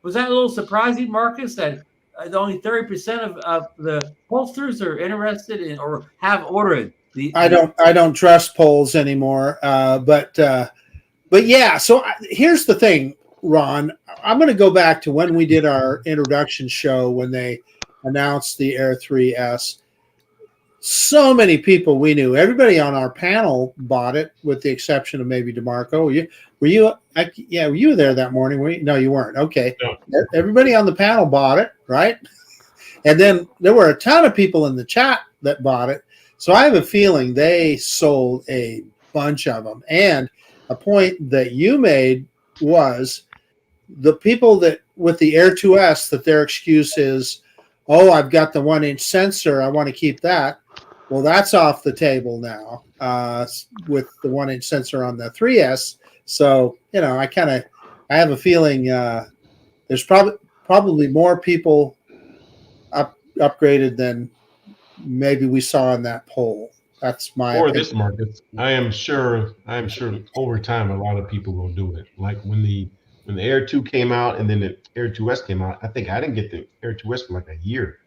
was that a little surprising, Marcus, that only 30% of the pollsters are interested in or have ordered the? I don't trust polls anymore. But yeah. So here's the thing, Ron. I'm going to go back to when we did our introduction show when they announced the Air 3S. So many people we knew. Everybody on our panel bought it, with the exception of maybe DeMarco. Were you there that morning? Were you? No, you weren't. Okay. No. Everybody on the panel bought it, right? And then there were a ton of people in the chat that bought it. So I have a feeling they sold a bunch of them. And a point that you made was the people that with the Air 2S, that their excuse is, oh, I've got the 1-inch sensor, I want to keep that. Well, that's off the table now with the 1-inch sensor on the 3S. So, I have a feeling there's probably more people upgraded than maybe we saw in that poll. That's my or opinion. this market. I am sure over time a lot of people will do it. Like when the Air 2 came out and then the Air 2S came out, I think I didn't get the Air 2S for like a year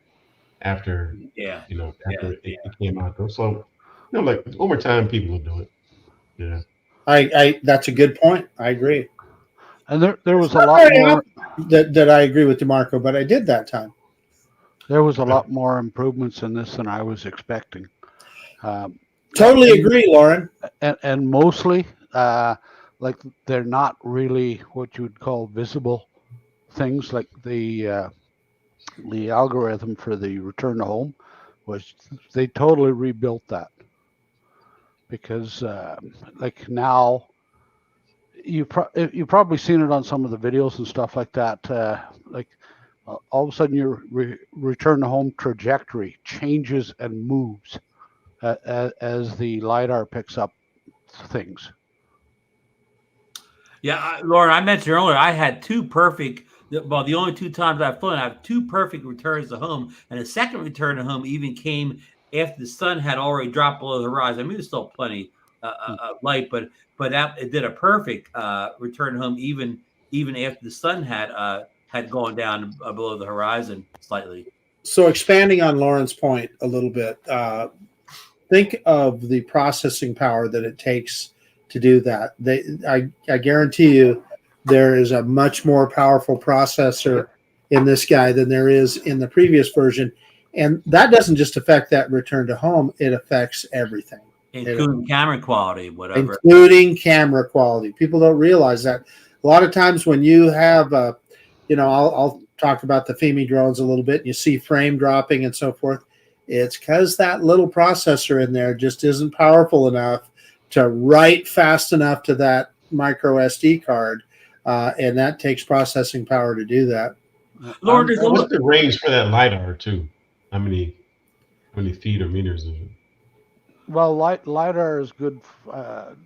after it came out though. So like over time people will do it. Yeah. I that's a good point. I agree. And there was a lot more that I agree with DeMarco, but I did that time. There was a lot more improvements in this than I was expecting. Totally agree, Lauren. And mostly, like they're not really what you would call visible things. Like the algorithm for the return to home they totally rebuilt that, because like now you've probably seen it on some of the videos and stuff like that. Like all of a sudden your return to home trajectory changes and moves as the LiDAR picks up things. Yeah, Lauren, I mentioned earlier I had two perfect. Well, the only two times I've flown, I have two perfect returns to home, and the second return to home even came after the sun had already dropped below the horizon. I mean, there's still plenty of light, but that it did a perfect return home even after the sun had gone down below the horizon slightly. So expanding on Lauren's point a little bit, think of the processing power that it takes to do that. I guarantee you there is a much more powerful processor in this guy than there is in the previous version. And that doesn't just affect that return to home, it affects everything. Including camera quality, whatever. Including camera quality. People don't realize that. A lot of times when you have, I'll talk about the FEMI drones a little bit, and you see frame dropping and so forth. It's because that little processor in there just isn't powerful enough to write fast enough to that micro SD card. And that takes processing power to do that. Lord, what's the range for that LiDAR too? How many feet or meters is it? Well, LiDAR is good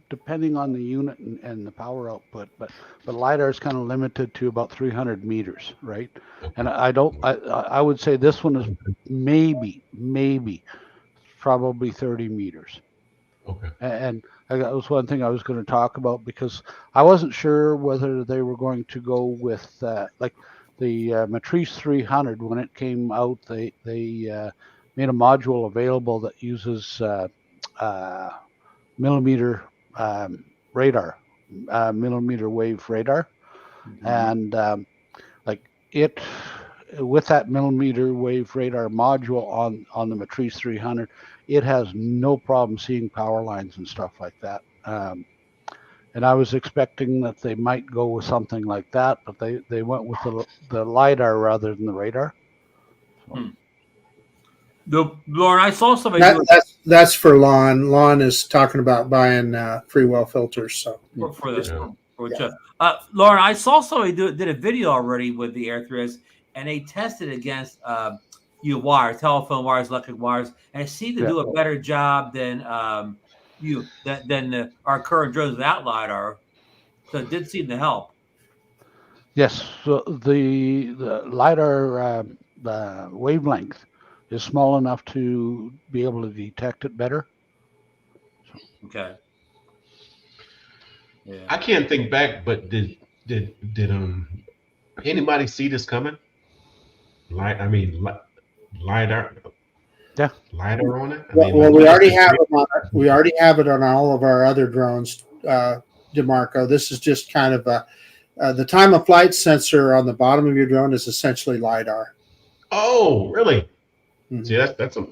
depending on the unit and the power output, but LiDAR is kind of limited to about 300 meters, right? Okay. And I would say this one is maybe probably 30 meters. Okay. And that was one thing I was going to talk about, because I wasn't sure whether they were going to go with like Matrice 300, when it came out, they made a module available that uses millimeter radar, millimeter wave radar, and like it with that millimeter wave radar module on the Matrice 300, it has no problem seeing power lines and stuff like that. And I was expecting that they might go with something like that, but they went with the LiDAR rather than the radar. So. Lauren, I saw somebody. That's for Lon. Lon is talking about buying free well filters. So for this, Lauren, I saw somebody did a video already with the Air 3S, and they tested against wires, telephone wires, electric wires, and it seemed to do a better job than our current drones without LiDAR. So it did seem to help. Yes, so the LiDAR wavelength is small enough to be able to detect it better. Okay. Yeah. I can't think back, but did anybody see this coming? LiDAR. Yeah. LiDAR on it. Well, we already have it. We already have it on all of our other drones, DeMarco. This is just kind of the time of flight sensor on the bottom of your drone is essentially LiDAR. Oh, really? Mm-hmm. See, that's a.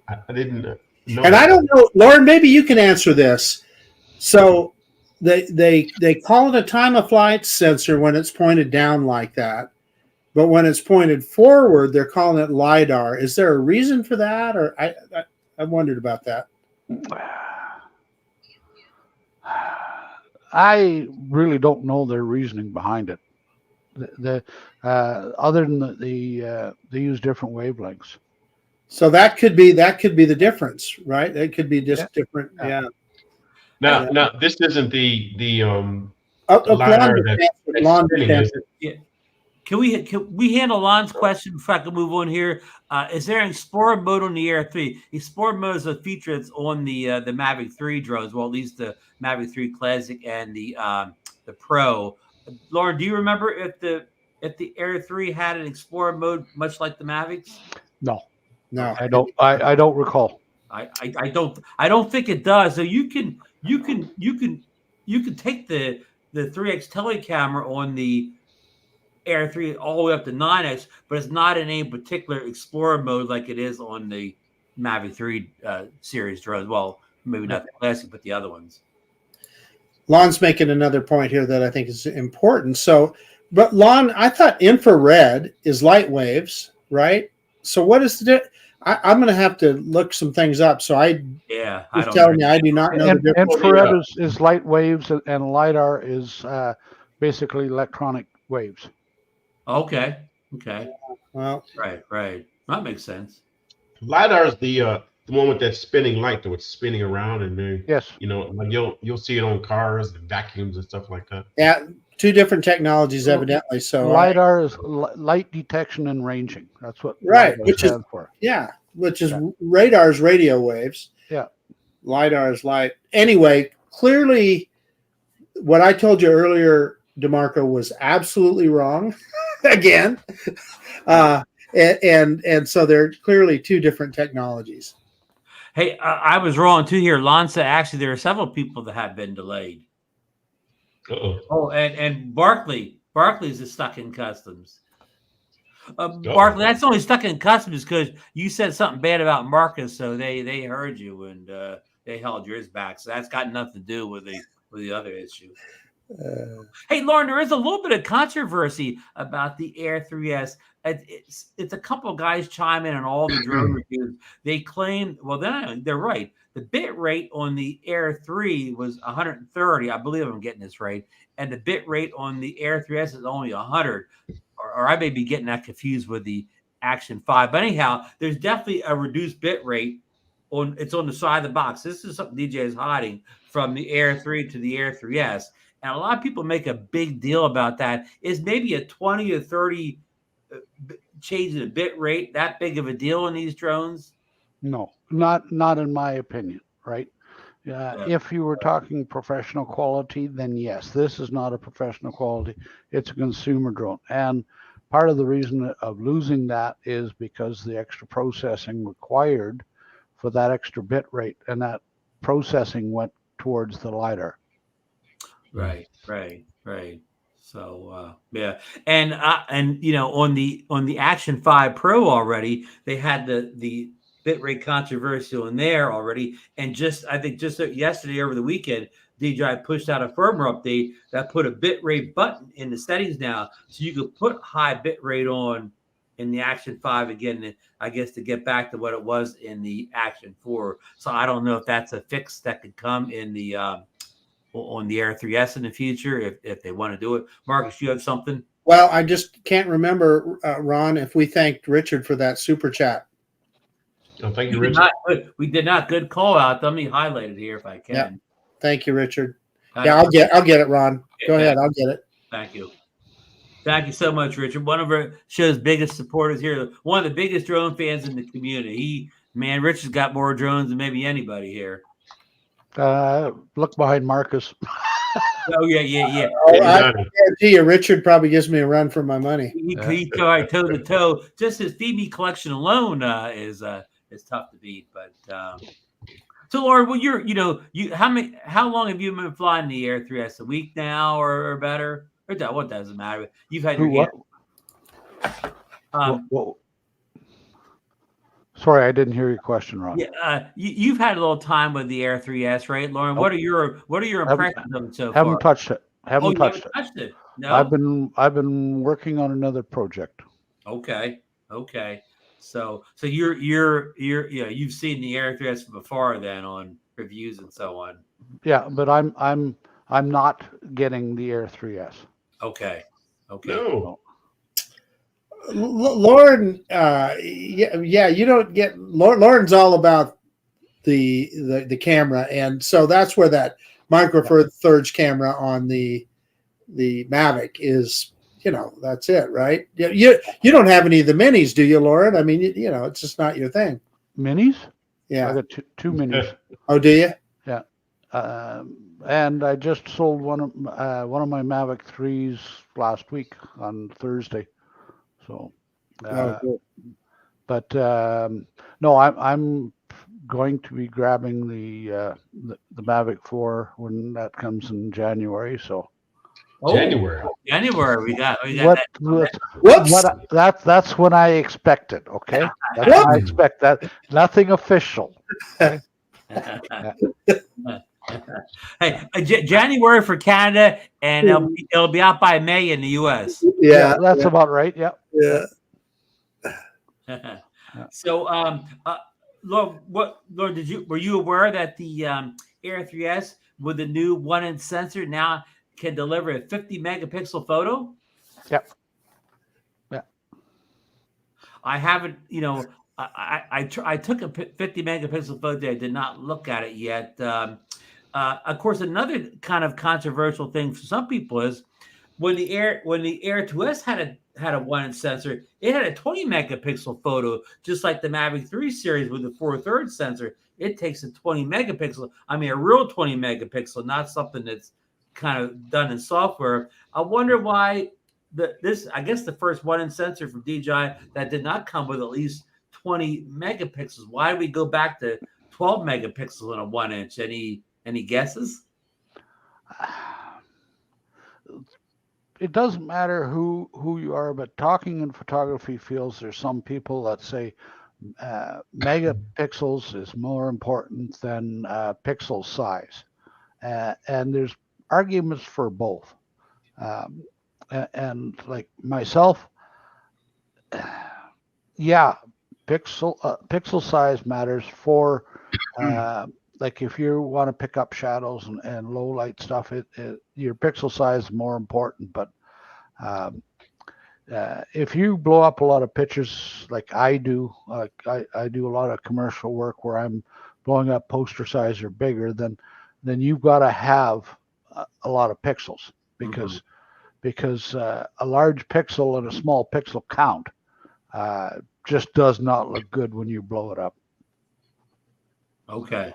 I didn't know. And I don't know, Lauren. Maybe you can answer this. So they call it a time of flight sensor when it's pointed down like that, but when it's pointed forward, they're calling it LiDAR. Is there a reason for that, or I wondered about that? I really don't know their reasoning behind it. Other than they use different wavelengths. So that could be the difference, right? It could be just different. Yeah. Now, this isn't the LiDAR that's spinning, is it? Yeah. Can we handle Lon's question before I can move on here? Is there an Explorer mode on the Air 3? Explorer mode is a feature that's on the Mavic 3 drones, well, at least the Mavic 3 Classic and the Pro. Lauren, do you remember if the Air 3 had an Explorer mode much like the Mavics? No, I don't. I don't recall. I don't think it does. So you can take the 3x telecamera on the Air 3 all the way up to 9x, but it's not in any particular Explorer mode like it is on the Mavic 3 series drones. Well, maybe not the Classic, but the other ones. Lon's making another point here that I think is important. So, but Lon, I thought infrared is light waves, right? So what is the I'm going to have to look some things up. So I do not know the difference. Infrared is light waves, and LiDAR is basically electronic waves. Okay. Well, right. That makes sense. LiDAR is the one with that spinning light that was spinning around, and then yes, like you'll see it on cars and vacuums and stuff like that. Yeah, two different technologies, evidently. So LiDAR is light detection and ranging. That's what which is for. Yeah, which is radar's radio waves. Yeah, LiDAR is light. Anyway, clearly, what I told you earlier, DeMarco, was absolutely wrong. Again, and so they're clearly two different technologies. Hey, I was wrong too here. Lon said actually there are several people that have been delayed. Uh-oh. Oh, and Barclays is stuck in customs. Barclays, that's only stuck in customs because you said something bad about Marcus, so they heard you and they held yours back. So that's got nothing to do with the other issue. Hey, Lauren, there is a little bit of controversy about the Air 3S. It's a couple of guys chime in on all the drone reviews. They claim, well, they're right. The bit rate on the Air 3 was 130. I believe I'm getting this right. And the bit rate on the Air 3S is only 100. Or I may be getting that confused with the Action 5. But anyhow, there's definitely a reduced bit rate. It's on the side of the box. This is something DJI is hiding from the Air 3 to the Air 3S. And a lot of people make a big deal about that. Is maybe a 20 or 30 change in the bit rate that big of a deal in these drones? No, not in my opinion, right? If you were talking professional quality, then yes, this is not a professional quality. It's a consumer drone. And part of the reason of losing that is because the extra processing required for that extra bit rate, and that processing went towards the LiDAR. Right. So and you know, on the Action 5 Pro already, they had the bitrate controversial in there already, and I think just yesterday over the weekend, DJI pushed out a firmware update that put a bitrate button in the settings now, so you could put high bitrate on in the Action 5 again, I guess, to get back to what it was in the Action 4. So I don't know if that's a fix that could come in the on the Air 3S in the future if they want to do it. Marcus, you have something? Well, I just can't remember, Ron, if we thanked Richard for that super chat. Oh, thank you, Richard. We did not. Good call out. Let me highlight it here if I can. Yeah. Thank you, Richard. I'll get it, Ron. Go ahead. I'll get it. Thank you. Thank you so much, Richard. One of our show's biggest supporters here. One of the biggest drone fans in the community. Richard's got more drones than maybe anybody here. Look behind Marcus. Oh, yeah. I guarantee you, Richard probably gives me a run for my money. He's toe to toe. Just his Phoebe collection alone is tough to beat. But so, Lauren, well, how long have you been flying the Air 3S? A week now or better? Or what doesn't matter? You've had your Sorry, I didn't hear your question, Ron. Yeah, you've had a little time with the Air 3S, right, Lauren? Nope. What are your impressions of it so far? Haven't touched it. Haven't touched it. No? I've been working on another project. Okay. So you've seen the Air 3S from afar then on reviews and so on. Yeah, but I'm not getting the Air 3S. Okay. No. Lauren, you don't get. Lauren's all about the camera, and so that's where that micro four thirds camera on the Mavic is. That's it, right? You don't have any of the minis, do you, Lauren? I mean, it's just not your thing. Minis? Yeah, I got two minis. Oh, do you? Yeah, and I just sold one of my Mavic 3s last week on Thursday. So, but no, I'm going to be grabbing the Mavic 4 when that comes in January. So, January, we got Whoops. That's when I expect it. Okay, that's when I expect that. Nothing official. Okay? Hey, January for Canada, and it'll be out by May in the U.S. Yeah, that's about right. Yeah. So, Lord, were you aware that the Air 3S with the new 1-inch sensor now can deliver a 50 megapixel photo? Yep. Yeah. I haven't, I took a 50 megapixel photo. I did not look at it yet. Of course, another kind of controversial thing for some people is when the Air 2S had a 1-inch sensor, it had a 20 megapixel photo, just like the Mavic 3 series with the 4/3 sensor. It takes a 20 megapixel. I mean, a real 20 megapixel, not something that's kind of done in software. I wonder why I guess the first 1-inch sensor from DJI that did not come with at least 20 megapixels. Why did we go back to 12 megapixels on a 1-inch? Any guesses? It doesn't matter who you are, but talking in photography fields, there's some people that say megapixels is more important than pixel size, and there's arguments for both. And like myself, pixel size matters for like if you want to pick up shadows and low light stuff, your pixel size is more important. But if you blow up a lot of pictures like I do, I do a lot of commercial work where I'm blowing up poster size or bigger, then you've got to have a lot of pixels because a large pixel and a small pixel count just does not look good when you blow it up. Okay.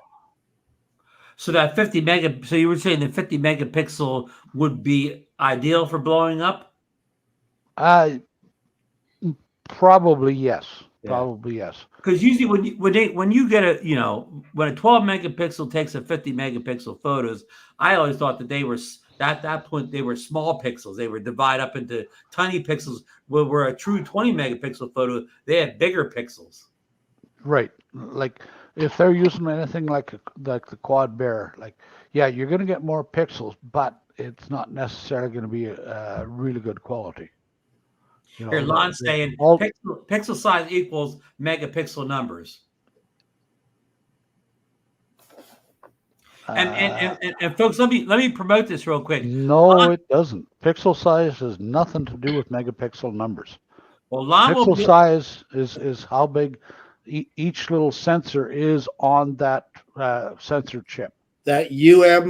So that 50 mega. So you were saying the 50 megapixel would be ideal for blowing up? Probably yes. Yeah. Probably yes. Because usually when you get when a 12 megapixel takes a 50 megapixel photos, I always thought that they were at that point they were small pixels. They were divided up into tiny pixels. Where a true 20 megapixel photo, they had bigger pixels. Right. Like if they're using anything like the Quad Bear, like you're going to get more pixels, but it's not necessarily going to be a really good quality. Here, Lon's saying pixel size equals megapixel numbers. And folks, let me promote this real quick. No, it doesn't. Pixel size has nothing to do with megapixel numbers. Well, pixel size is how big each little sensor is on that sensor chip. That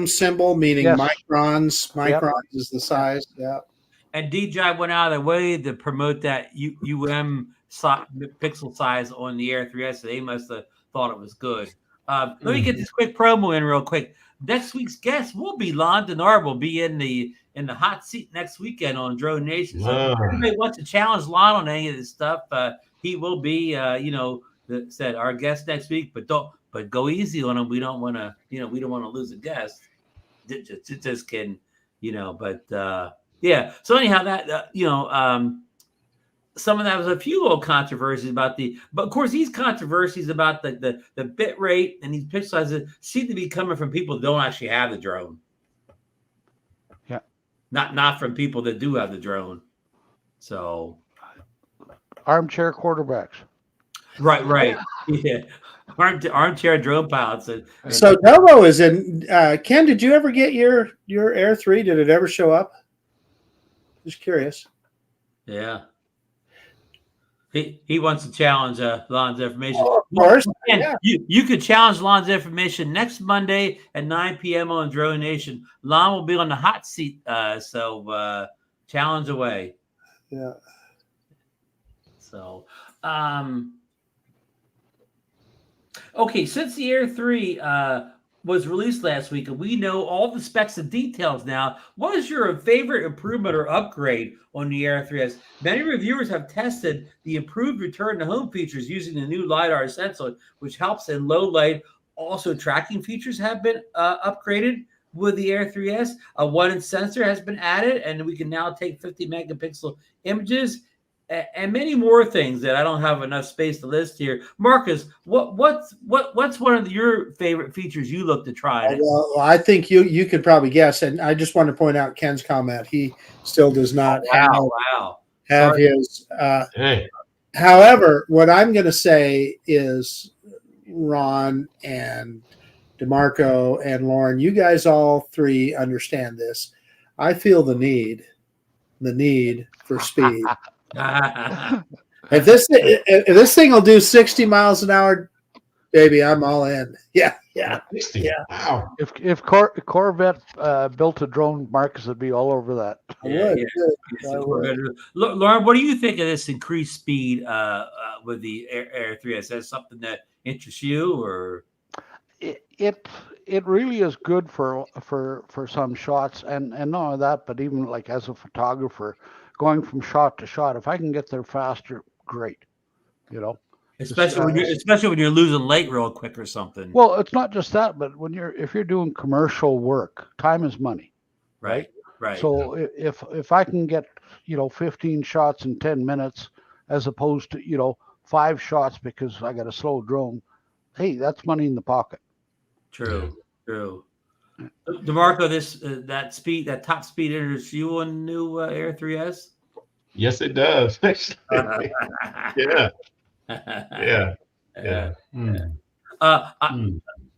symbol, meaning microns. Microns is the size. Yeah. And DJI went out of their way to promote that pixel size on the Air 3S. So they must have thought it was good. Let me get this quick promo in real quick. Next week's guest will be Laureen Donauer. Will be in the hot seat next weekend on DroneNation. So if anybody wants to challenge Lon on any of this stuff, he will be said our guest next week. But go easy on him. We don't want to we don't want to lose a guest. Just kidding, but. Yeah. So anyhow, that some of that was a few little controversies about but of course these controversies about the bit rate and these pixel sizes seem to be coming from people that don't actually have the drone. Yeah. Not from people that do have the drone. So. Armchair quarterbacks. Right. Yeah. Armchair drone pilots. So Novo is in. Ken, did you ever get your Air 3? Did it ever show up? Just curious. Yeah. He wants to challenge Lon's information. Oh, of course. And you could challenge Lon's information next Monday at 9 p.m. on DroneNation. Lon will be on the hot seat, so challenge away. Yeah. So, okay, since the Air 3 was released last week, and we know all the specs and details now. What is your favorite improvement or upgrade on the Air 3S? Many reviewers have tested the improved return to home features using the new LiDAR sensor, which helps in low light. Also, tracking features have been upgraded with the Air 3S. A 1-inch sensor has been added, and we can now take 50 megapixel images. And many more things that I don't have enough space to list here. Marcus, what's one of your favorite features you look to try? Well, I think you could probably guess, and I just want to point out Ken's comment. He still does not have his. However, what I'm going to say is, Ron and DeMarco and Lauren, you guys all three understand this. I feel the need for speed. If this thing will do 60 miles an hour, baby, I'm all in. Yeah. 60. Yeah. Wow. If Corvette built a drone, Marcus would be all over that. I would. Lauren, what do you think of this increased speed with the Air 3S? Is that something that interests you, or? It really is good for some shots, and not only that, but even like as a photographer, going from shot to shot, if I can get there faster, great. Especially when you're losing light real quick or something. Well, it's not just that, but if you're doing commercial work, time is money. Right. So if I can get 15 shots in 10 minutes as opposed to 5 shots because I got a slow drone, hey, that's money in the pocket. True. DeMarco, that top speed interests you on the new Air 3S? Yes, it does. Yeah.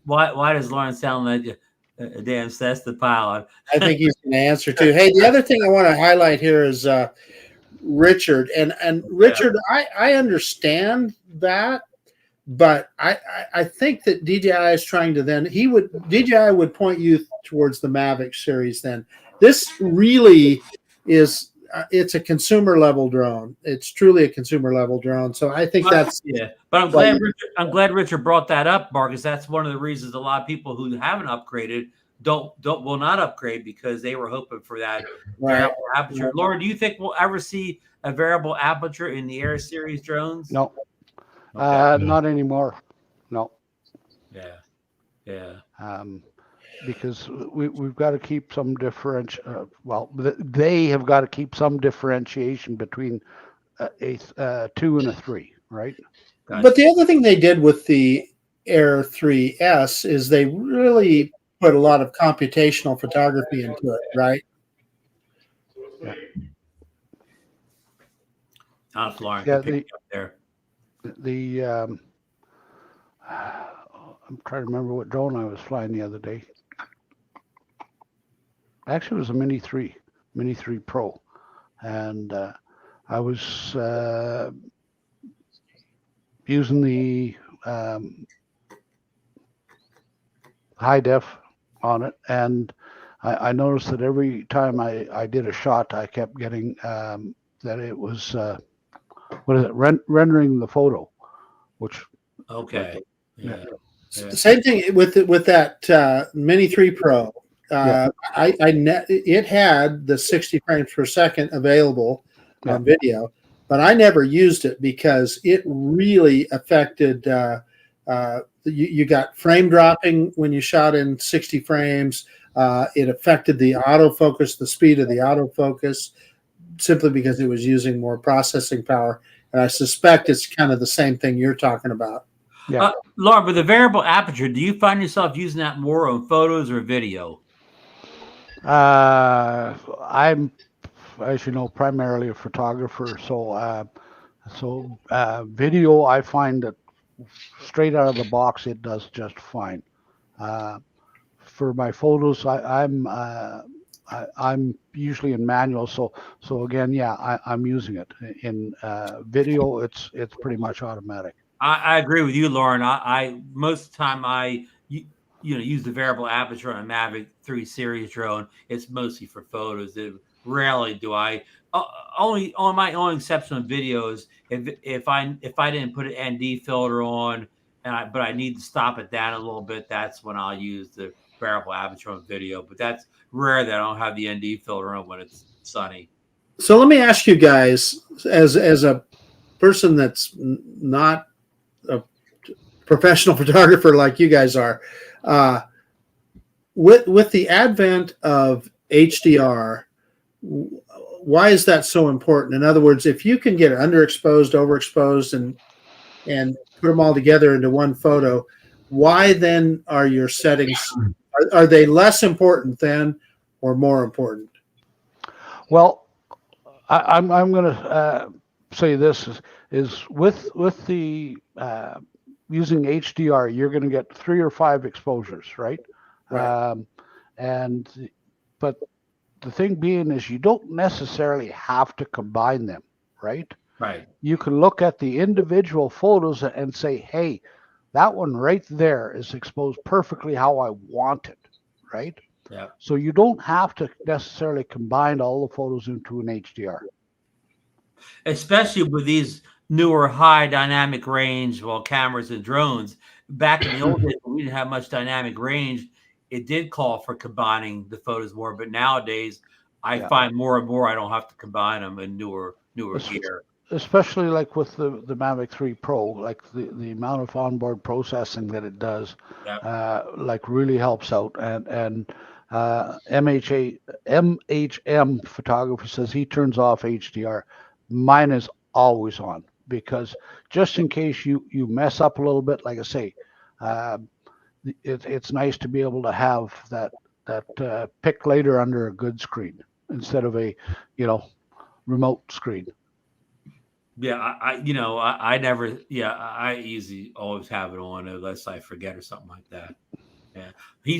Why does Lauren sound like a damn sestapile? I think he's going to answer too. Hey, the other thing I want to highlight here is Richard. And Richard, I understand that, but I think that DJI is trying to DJI would point you towards the Mavic series then. This really is it's a consumer level drone. It's truly a consumer level drone. So I think that's But I'm glad Richard brought that up, Marcus. That's one of the reasons a lot of people who haven't upgraded will not upgrade because they were hoping for that variable aperture. Laura, do you think we'll ever see a variable aperture in the Air Series drones? No, not anymore. No. Yeah. Because we've got to keep some they have got to keep some differentiation between a 2 and a 3, right? Gotcha. But the other thing they did with the Air 3S is they really put a lot of computational photography into it, right? I'm trying to remember what drone I was flying the other day. Actually, it was a Mini 3 Pro, and I was using the high def on it, and I noticed that every time I did a shot, I kept getting that it was rendering the photo, which Same thing with that Mini 3 Pro. It had the 60 frames per second available on video, but I never used it because it really affected. You got frame dropping when you shot in 60 frames. It affected the autofocus, the speed of the autofocus, simply because it was using more processing power. And I suspect it's kind of the same thing you're talking about. Yeah. Laura, with the variable aperture, do you find yourself using that more on photos or video? I'm, as you know, primarily a photographer. So video, I find that straight out of the box, it does just fine. For my photos, I'm usually in manual. So again, I'm using it. In video, it's pretty much automatic. I agree with you, Lauren. I most of the time I use the variable aperture on a Mavic 3 series drone. It's mostly for photos. Rarely do I. Only on my own exception of videos. If I didn't put an ND filter on, but I need to stop it down a little bit, that's when I'll use the variable aperture on video. But that's rare that I don't have the ND filter on when it's sunny. So let me ask you guys, as a person that's not a professional photographer like you guys are, with the advent of HDR, why is that so important? In other words, if you can get underexposed, overexposed, and put them all together into one photo, why then are your settings, are they less important then or more important? Well, I'm going to say this is with the using HDR, you're going to get 3 or 5 exposures, right? But the thing being is you don't necessarily have to combine them, right? Right. You can look at the individual photos and say, hey, that one right there is exposed perfectly how I want it, right? Yeah. So you don't have to necessarily combine all the photos into an HDR. Especially with these newer high dynamic range cameras and drones. Back in the old days, when we didn't have much dynamic range, it did call for combining the photos more. But nowadays, I find more and more I don't have to combine them in newer gear. Especially like with the Mavic 3 Pro, like the amount of onboard processing that it does, like really helps out. And MHM photographer says he turns off HDR. Mine is always on, because just in case you mess up a little bit, like I say, it's nice to be able to have that pick later under a good screen instead of a remote screen. Yeah, I usually always have it on unless I forget or something like that. Yeah,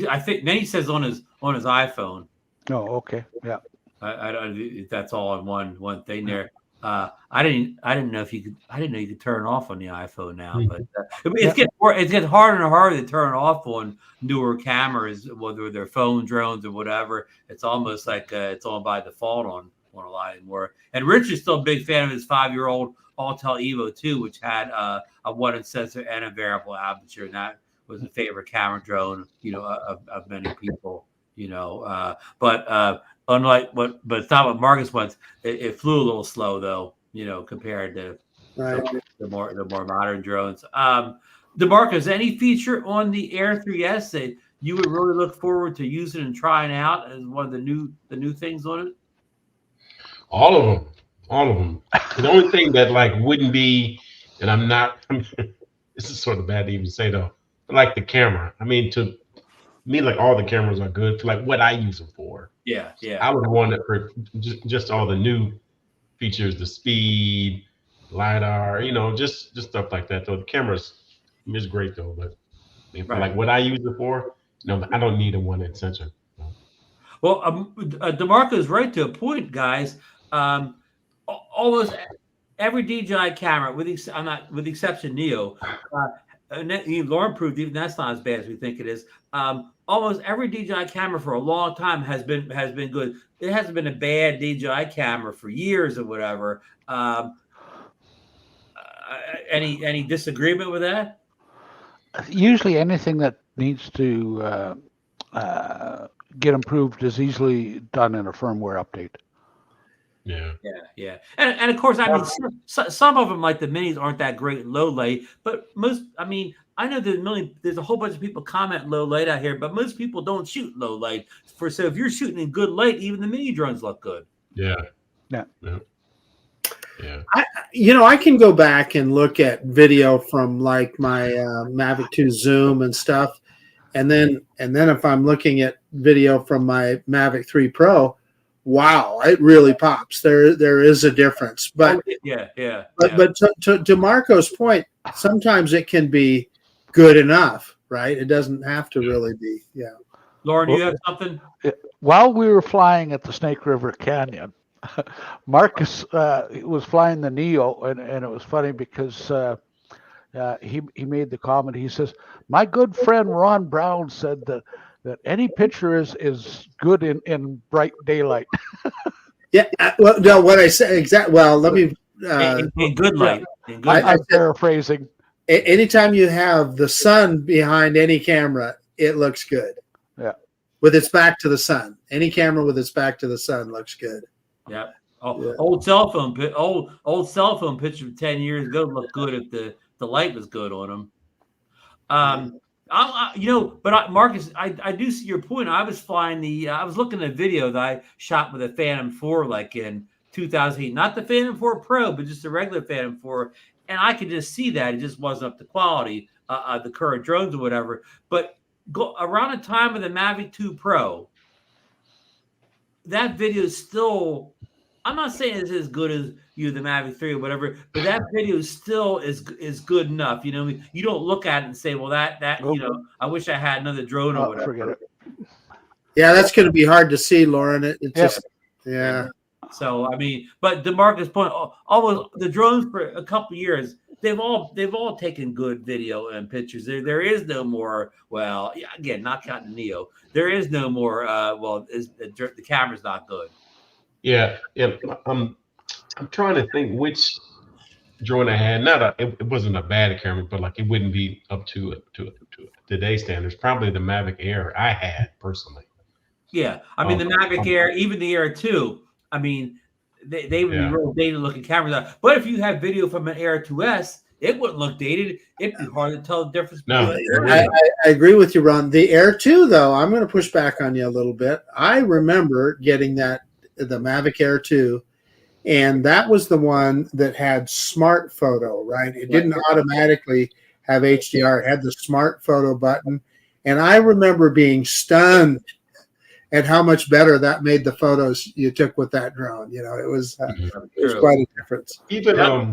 I think then he says on his iPhone. Oh, okay, yeah. I that's all in one thing there. I didn't know you could turn it off on the iPhone now, but it's getting harder and harder to turn it off on newer cameras, whether they're phone drones or whatever. It's almost like it's on by default on want a lot anymore. And Rich is still a big fan of his 5-year-old Autel Evo 2, which had a 1-inch sensor and a variable aperture, and that was a favorite camera drone, of many people, but it's not what Marcus wants. It flew a little slow though, compared to the more modern drones. DeMarco, is any feature on the Air 3S that you would really look forward to using and trying out as one of the new things on it? All of them. The only thing that wouldn't be, and I'm not. This is sort of bad to even say though. Like the camera. I mean, to me, all the cameras are good for what I use them for. Yeah. I would want it for just all the new features, the speed, LiDAR, just stuff like that. Though the camera's is great though, but for what I use it for, I don't need a 1-inch sensor. No. Well, DeMarco is right to a point, guys. Almost every DJI camera, with the exception of Neo, Lauren proved even that's not as bad as we think it is. Almost every DJI camera for a long time has been good. It hasn't been a bad DJI camera for years or whatever. Any disagreement with that? Usually, anything that needs to get improved is easily done in a firmware update. Yeah. And of course, I mean, some of them, like the minis, aren't that great in low light, but most, I mean, I know there's a whole bunch of people comment low light out here, but most people don't shoot low light. So if you're shooting in good light, even the mini drones look good. Yeah. I can go back and look at video from my Mavic 2 Zoom and stuff, and then if I'm looking at video from my Mavic 3 Pro, wow, it really pops. There is a difference, but But to Marco's point, sometimes it can be good enough, right? It doesn't have to really be. Yeah. Lauren, do you have something? While we were flying at the Snake River Canyon, Marcus was flying the Neo, and it was funny because he made the comment. He says, "My good friend Ron Brown said that any picture is good in bright daylight." Yeah. Well, no, what I said exactly. Well, let me. In good light. I'm paraphrasing. Anytime you have the sun behind any camera, it looks good. Yeah. With its back to the sun, any camera with its back to the sun looks good. Yeah. Old cell phone picture from 10 years ago looked good if the light was good on them. Marcus, I do see your point. I was flying I was looking at a video that I shot with a Phantom 4 in 2008, not the Phantom 4 Pro, but just a regular Phantom 4, and I could just see that it just wasn't up to quality, the current drones or whatever. But around the time of the Mavic 2 Pro, that video is still. I'm not saying it's as good as the Mavic 3 or whatever, but that video still is good enough. You don't look at it and say, well, that I wish I had another drone or whatever. Forget it. Yeah, that's going to be hard to see, Lauren. It's just, yeah. So I mean, but DeMarco's point, almost the drones for a couple of years, they've all taken good video and pictures. There is no more. Well, again, not counting Neo, there is no more. The camera's not good. Yeah. I'm trying to think which drone I had. It wasn't a bad camera, but it wouldn't be up to today's standards. Probably the Mavic Air I had personally. Yeah, I mean the Mavic Air, even the Air 2. I mean, they would be real dated looking cameras. But if you have video from an Air 2S, it wouldn't look dated. It'd be hard to tell the difference. No, I agree with you, Ron. The Air 2, though, I'm going to push back on you a little bit. I remember getting the Mavic Air 2, and that was the one that had smart photo, right? It didn't automatically have HDR. It had the smart photo button. And I remember being stunned at how much better that made the photos you took with that drone. It was quite a difference. Even let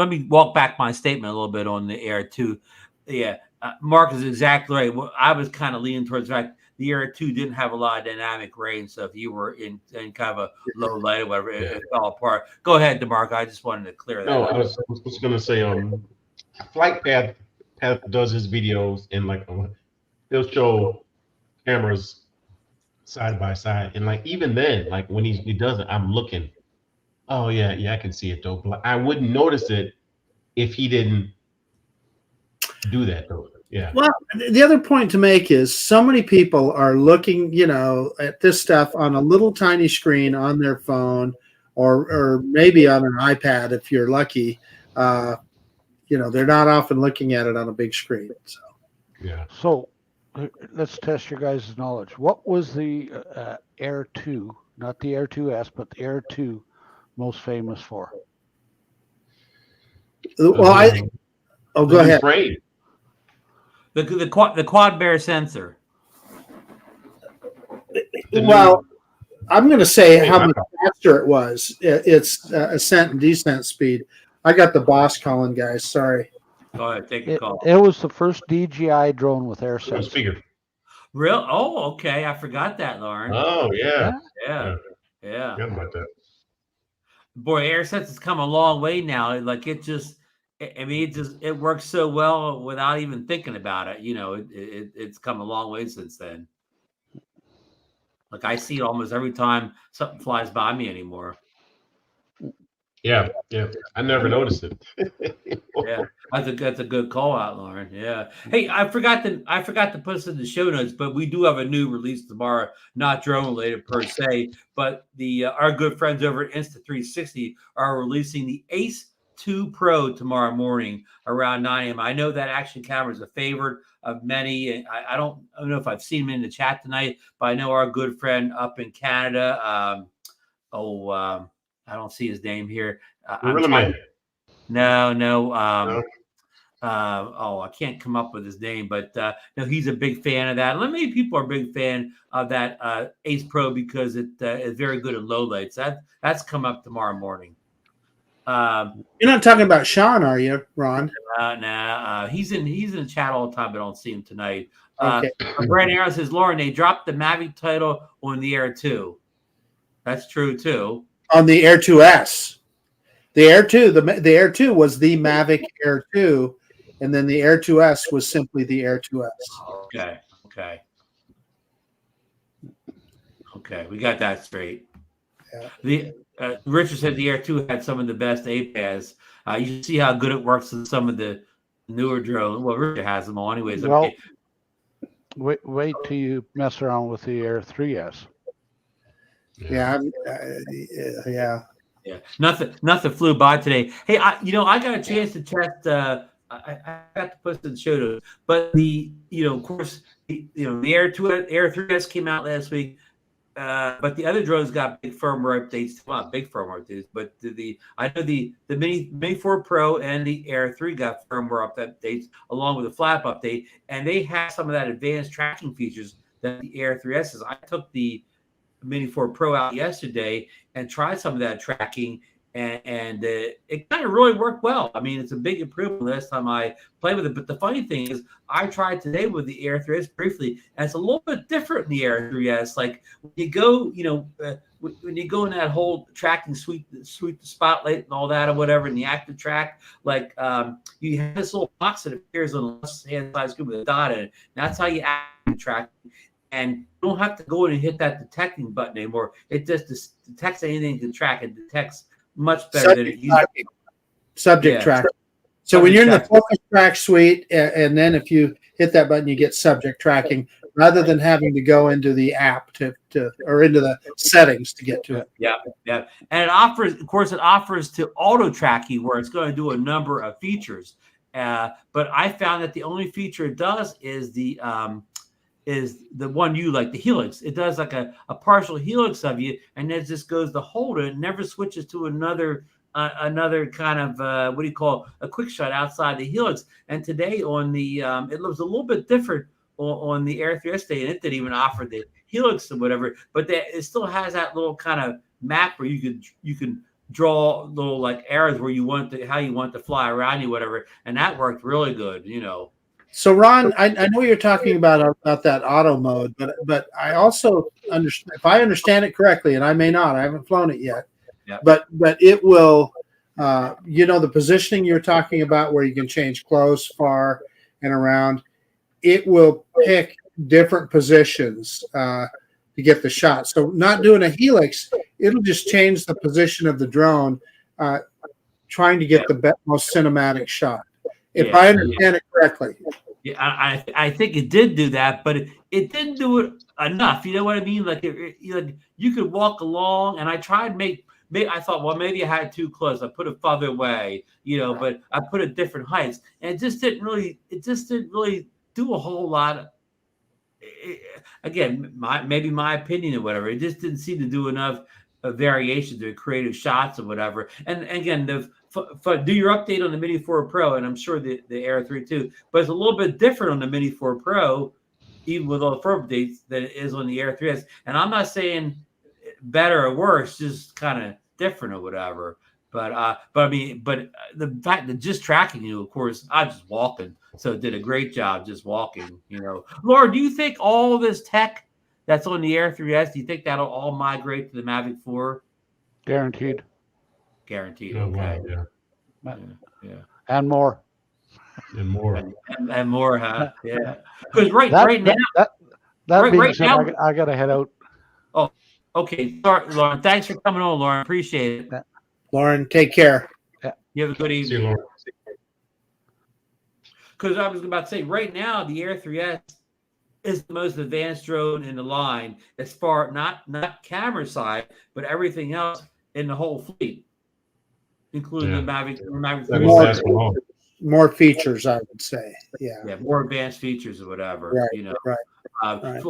me walk back my statement a little bit on the Air 2. Yeah, Mark is exactly right. I was kind of leaning towards the fact the Air 2 didn't have a lot of dynamic range, so if you were in kind of a low light or whatever, it fell apart. Go ahead, DeMarco. I just wanted to clear that up. I was going to say, Flight Path does his videos and they'll show cameras side by side, and like even then, like when he does it, I'm looking. Oh yeah, I can see it though. But like, I wouldn't notice it if he didn't do that though. Yeah. Well, the other point to make is so many people are looking, at this stuff on a little tiny screen on their phone or maybe on an iPad if you're lucky. They're not often looking at it on a big screen. So. Yeah. So let's test your guys' knowledge. What was the Air 2, not the Air 2S, but the Air 2 most famous for? Well, go ahead. Frame. The quad bear sensor. Well, I'm going to say how much faster it was. It's ascent and descent speed. I got the boss calling, guys. Sorry. Go ahead, take a call. It was the first DJI drone with air sensor. Speaker. Real? Oh, okay. I forgot that, Lauren. Oh yeah. Yeah. Forgot about that. Boy, air sensor's come a long way now. Like it works so well without even thinking about it. It's come a long way since then. Like I see it almost every time something flies by me anymore. Yeah. I never noticed it. Yeah, that's a good call out, Lauren. Yeah. Hey, I forgot to put this in the show notes, but we do have a new release tomorrow, not drone related per se, but our good friends over at Insta360 are releasing the Ace 2 Pro tomorrow morning around 9 a.m. I know that action camera is a favorite of many. I don't know if I've seen him in the chat tonight, but I know our good friend up in Canada. I don't see his name here. No. I can't come up with his name, but he's a big fan of that. Many people are a big fan of that Ace Pro because it is very good in low lights. That's come up tomorrow morning. You're not talking about Sean, are you, Ron? Nah. He's in the chat all the time, but I don't see him tonight. Okay. Brandon Arrow says, Lauren, they dropped the Mavic title on the Air 2. That's true too. On the Air 2S. The Air 2, the Air 2 was the Mavic Air 2, and then the Air 2S was simply the Air 2S. Okay, we got that straight. Yeah. Richard said the Air 2 had some of the best APAS. You should see how good it works with some of the newer drones. Well, Richard has them all anyways. Well, wait till you mess around with the Air 3S. Yeah. Nothing flew by today. Hey, I got a chance to test. I got to put in the show notes, but of course, the Air 3S came out last week. But the other drones got big firmware updates. Well, big firmware updates. But I know the Mini 4 Pro and the Air 3 got firmware updates along with a flap update, and they have some of that advanced tracking features that the Air 3S is. I took the Mini 4 Pro out yesterday and tried some of that tracking, and it kind of really worked well. I mean, it's a big improvement last time I played with it. But the funny thing is, I tried today with the Air 3S briefly, and it's a little bit different in the Air 3S. Like when you go, when you go in that whole tracking suite, the spotlight and all that or whatever, in the active track, like you have this little box that appears on the left hand side screen with a dot in it. And that's how you active track. And you don't have to go in and hit that detecting button anymore. It just detects anything you can track. It detects much better than it used to. Subject track. So when you're in the focus track suite, and then if you hit that button, you get subject tracking rather than having to go into the app or into the settings to get to it. Yeah. And it offers to auto tracking where it's going to do a number of features. But I found that the only feature it does is the one you like, the helix. It does like a partial helix of you, and it just goes to hold it. It never switches to another kind of what do you call a quick shot outside the helix. And today on the it looks a little bit different on the Air 3S day, and it didn't even offer the helix or whatever, but it still has that little kind of map where you can draw little like arrows where how you want to fly around you, whatever, and that worked really good, So Ron, I know you're talking about that auto mode, but I also understand, if I understand it correctly, and I may not, I haven't flown it yet, but it will, the positioning you're talking about where you can change close, far, and around, it will pick different positions to get the shot. So not doing a helix, it'll just change the position of the drone, trying to get the most cinematic shot. If I understand it correctly. Yeah, I think it did do that, but it didn't do it enough. You know what I mean? Like you could walk along, and I tried I thought, well, maybe I had too close. I put it farther away, but I put it different heights, and it just didn't really do a whole lot. Again, maybe my opinion or whatever. It just didn't seem to do enough variations or creative shots or whatever. And again, do your update on the Mini 4 Pro, and I'm sure the Air 3 too. But it's a little bit different on the Mini 4 Pro, even with all the firm updates, than it is on the Air 3S. And I'm not saying better or worse, just kind of different or whatever. But the fact that just tracking you, of course, I'm just walking, so it did a great job just walking. Laura, do you think all this tech that's on the Air 3S, do you think that'll all migrate to the Mavic 4? Guaranteed. Guaranteed. Oh, Okay. wow, Yeah. And more. And more. And more, huh? Yeah. Because right now. Being said, I got to head out. Oh, okay. Sorry, Lauren. Thanks for coming on, Lauren. Appreciate it. Lauren, take care. You have a good evening. See you, Lauren. Because I was about to say, right now, the Air 3S is the most advanced drone in the line as far, not camera side, but everything else in the whole fleet, including the Mavic 3. More features, I would say. Yeah, more advanced features or whatever. Right, right.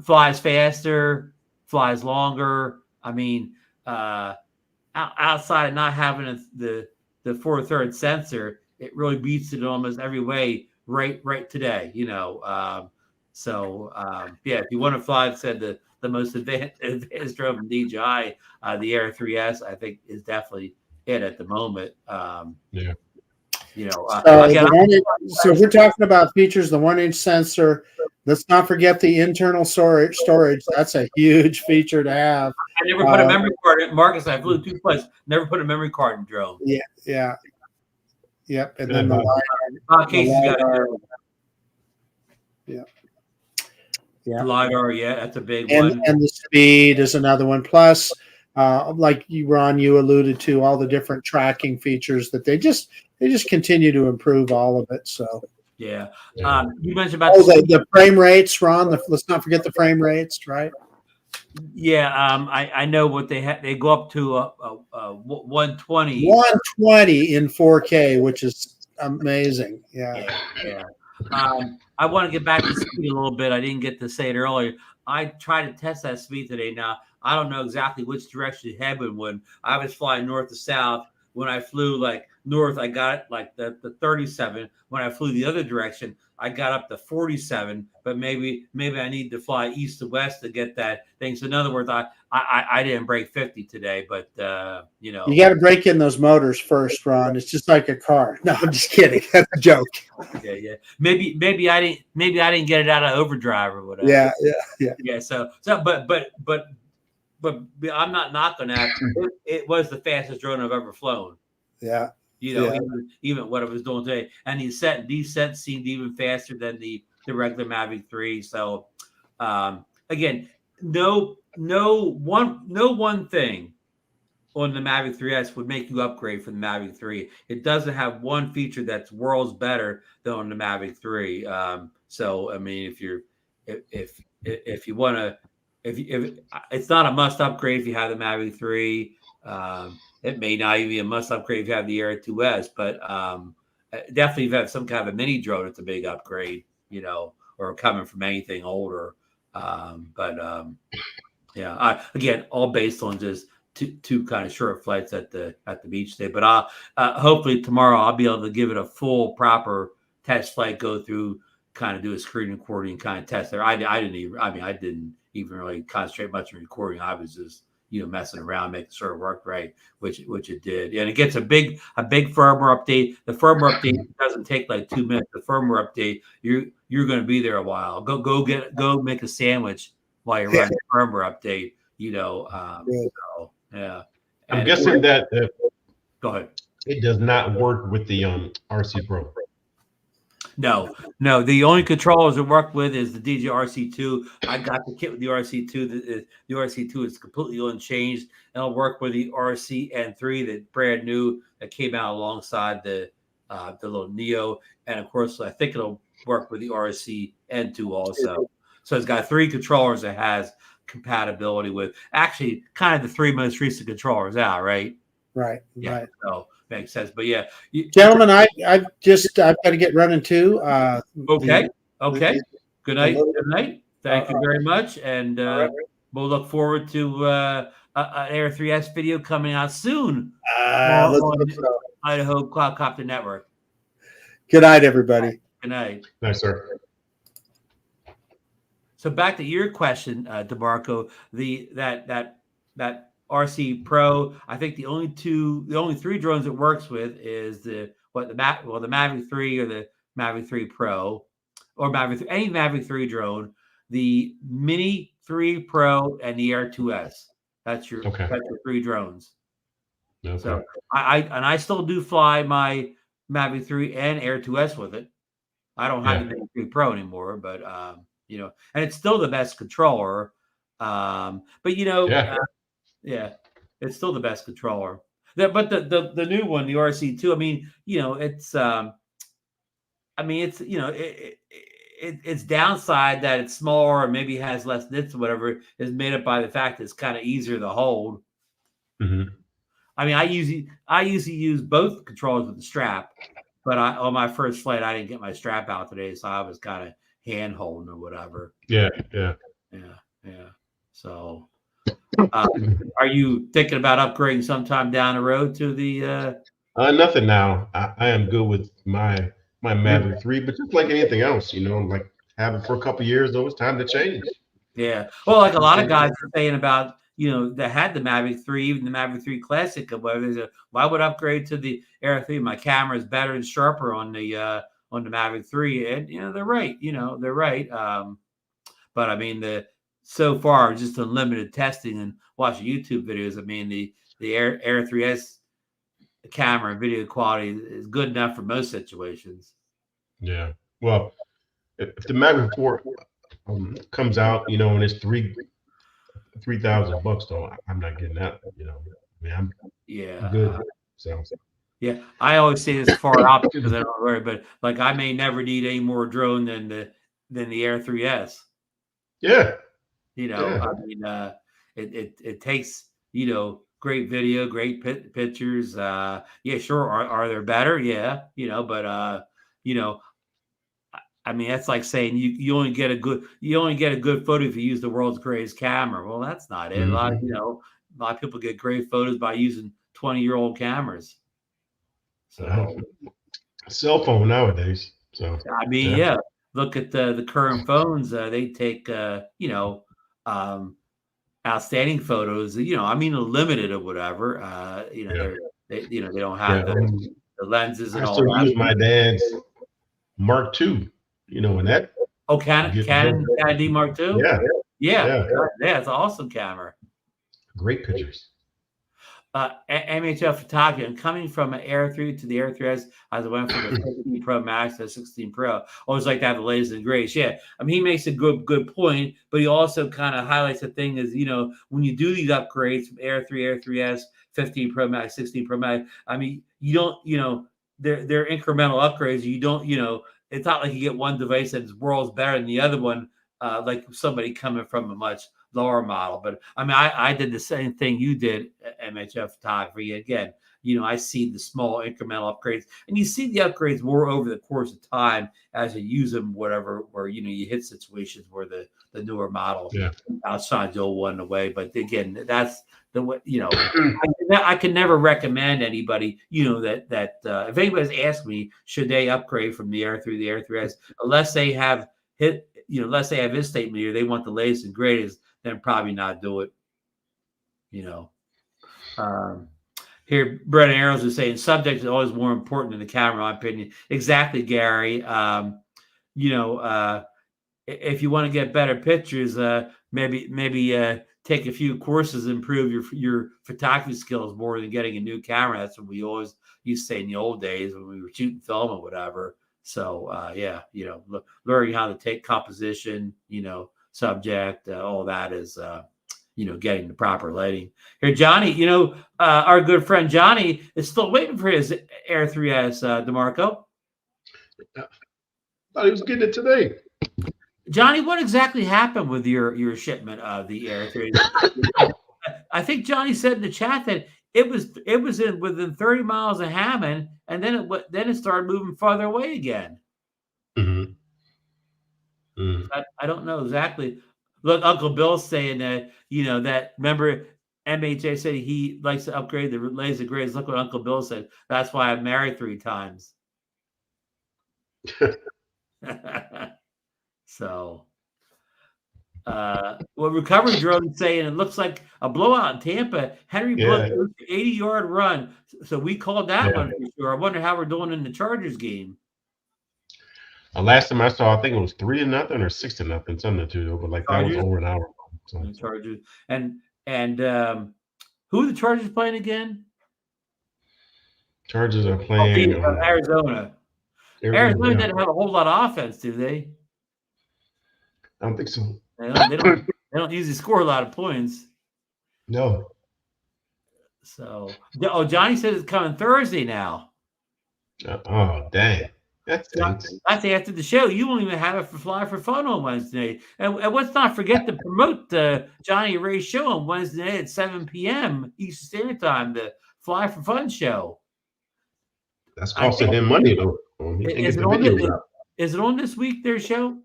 Flies faster, flies longer. I mean, outside of not having the 4/3 sensor, it really beats it in almost every way right today. So if you want to fly, said the most advanced drone from DJI, the Air 3S, I think is definitely it at the moment. So if we're talking about features, the 1-inch sensor. Let's not forget the internal storage. That's a huge feature to have. I never put a memory card in. Marcus, I flew 2 places. Never put a memory card in drone. Yeah. Yep. And then the LiDAR. Yeah. LiDAR, that's a big one. And the speed is another one. Plus, like Ron, you alluded to all the different tracking features that they just continue to improve all of it. So you mentioned about the frame rates, Ron. Let's not forget the frame rates, right? Yeah, I know what they have. They go up to 120. 120 in 4K, which is amazing. Yeah. I want to get back to speed a little bit. I didn't get to say it earlier. I tried to test that speed today. Now, I don't know exactly which direction the headwind went. I was flying north to south. When I flew like north, I got like the 37. When I flew the other direction, I got up to 47. But maybe I need to fly east to west to get that thing. So in other words, I didn't break 50 today, but you got to break in those motors first, Ron. It's just like a car. No, I'm just kidding. That's a joke. Yeah. Maybe I didn't get it out of overdrive or whatever. Yeah. So but I'm not knocking that. It was the fastest drone I've ever flown. Yeah. Even what I was doing today, and descent seemed even faster than the regular Mavic 3. So again, no one thing on the Mavic 3S would make you upgrade from the Mavic 3. It doesn't have one feature that's worlds better than on the Mavic 3. So I mean, if you want to. If it's not a must upgrade if you have the Mavic 3, it may not even be a must upgrade if you have the Air 2S, but definitely if you have some kind of a mini drone, it's a big upgrade, or coming from anything older. Again, all based on just two kind of short flights at the beach day. But hopefully tomorrow I'll be able to give it a full proper test flight, go through, kind of do a screen recording, kind of test there. I didn't even really concentrate much on recording. I was just messing around, making sure it worked right, which it did. And it gets a big firmware update. The firmware update doesn't take like 2 minutes. The firmware update, you're going to be there a while. Go make a sandwich while you're running the firmware update. I'm guessing that go ahead. It does not work with the RC Pro. No. The only controllers I work with is the DJI RC2. I got the kit with the RC2. The RC2 is completely unchanged, and I'll work with the RC N3, that brand new that came out alongside the little Neo, and of course I think it'll work with the RC N2 also. So it's got 3 controllers it has compatibility with. Actually, kind of the 3 most recent controllers out, right? Right. Yeah. Right. So makes sense. But yeah, Gentlemen, I've got to get running too. Okay. Good night. Good night. Thank you very much. And we'll look forward to an Air 3S video coming out soon on Idaho Quadcopter Network. Good night, everybody. Good night. Nice, sir. So back to your question, DeMarco, that RC Pro, I think the only 3 drones it works with is the Mavic 3 or the Mavic 3 Pro, or any Mavic 3 drone, the Mini 3 Pro, and the Air 2S. That's your 3 drones. Okay. So I still do fly my Mavic 3 and Air 2S with it. I don't have the Mavic 3 Pro anymore, but and it's still the best controller. But it's still the best controller. But the new one, the RC2, I mean, its downside that it's smaller or maybe has less nits or whatever is made up by the fact that it's kind of easier to hold. Mm-hmm. I mean, I usually use both controllers with the strap, but on my first flight I didn't get my strap out today, so I was kind of hand holding or whatever. Yeah. So, are you thinking about upgrading sometime down the road to the? Nothing now. I am good with my Mavic 3, but just like anything else, like have it for a couple of years, though it's time to change. Yeah. Well, like a lot of guys are saying about, that had the Mavic 3, even the Mavic 3 Classic, or whatever. Why would I upgrade to the Air 3? My camera is better and sharper on the Mavic 3, and they're right. They're right. But I mean, so far just unlimited testing and watching YouTube videos. I mean, the Air 3S camera and video quality is good enough for most situations. Yeah. Well, if the Mavic 4 comes out, and it's $3,000, though, I'm not getting that. I mean, I'm good. So. Yeah, I always say this far out because I don't worry, but like I may never need any more drone than the Air 3S. Yeah. I mean, it takes great video, great pictures. Sure. Are there better? Yeah, but I mean, that's like saying you only get a good photo if you use the world's greatest camera. Well, that's not it. Mm-hmm. A lot of people get great photos by using 20-year-old cameras. So, cell phone nowadays. So I mean, look at the current phones. They take outstanding photos. I mean, limited or whatever. They don't have the lenses and all that. I still use my dad's Mark II. And that. Oh, Canon D Mark II. Yeah, it's an awesome camera. Great pictures. MHL photography. I'm coming from an Air 3 to the Air 3S as I went from the 15 Pro Max to the 16 Pro. Always like to have the latest and greatest. Yeah, I mean, he makes a good point, but he also kind of highlights the thing is, when you do these upgrades from Air 3, Air 3S, 15 Pro Max, 16 Pro Max, I mean, you don't, they're incremental upgrades. You don't, it's not like you get one device that's worlds better than the other one, like somebody coming from a much lower model. But I mean, I did the same thing you did at MHF photography. Again, I see the small incremental upgrades, and you see the upgrades more over the course of time as you use them, whatever, where, you hit situations where the newer model outside the old one away. But again, that's the way, I can never recommend anybody, that if anybody's asked me, should they upgrade from the Air 3 to the Air 3S, unless they have unless they have his statement here, they want the latest and greatest, then probably not do it. Here, Brennan Arrows is saying subject is always more important than the camera, in my opinion. Exactly, Gary. If you want to get better pictures, maybe take a few courses, improve your photography skills more than getting a new camera. That's what we always used to say in the old days when we were shooting film or whatever. So yeah, learning how to take composition, subject, all that is getting the proper lighting. Here, Johnny, our good friend Johnny is still waiting for his Air 3S, DeMarco. Thought he was getting it today. Johnny, what exactly happened with your shipment of the Air 3S? I think Johnny said in the chat that it was within 30 miles of Hammond, and then it started moving farther away again. Mm-hmm. Mm. I don't know exactly. Look, Uncle Bill's saying that, that, remember, MHA said he likes to upgrade the laser grades. Look what Uncle Bill said. That's why I'm married 3 times. So, what Recovery Drone is saying, it looks like a blowout in Tampa. Henry Blood 80-yard run. So we called that one for sure. I wonder how we're doing in the Chargers game. Last time I saw, I think it was 3-0 or 6-0, something to do, but like Chargers? That was over an hour. So. Chargers and who are the Chargers playing again? Chargers are playing Arizona. Arizona doesn't have a whole lot of offense, do they? I don't think so. They don't usually score a lot of points. No. So, Johnny says it's coming Thursday now. Oh, dang. That's after the show. You won't even have it for Fly for Fun on Wednesday. And let's not forget to promote the Johnny Ray show on Wednesday at 7 p.m. Eastern Standard Time, the Fly for Fun show. That's costing him money, though. Is it on this week, their show?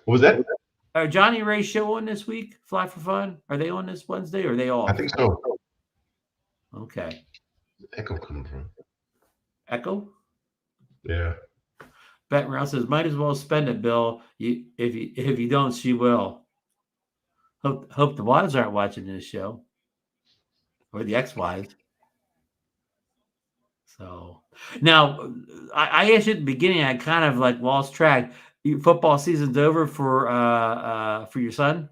What was that? Are Johnny Ray's show on this week, Fly for Fun? Are they on this Wednesday or are they off? I think so. Okay. Echo coming from? Echo? Yeah. Bet Rouse says, might as well spend it, Bill. If you don't, she will. Hope the wives aren't watching this show. Or the ex-wives. So now I asked you at the beginning, I kind of like lost track. Football season's over for your son?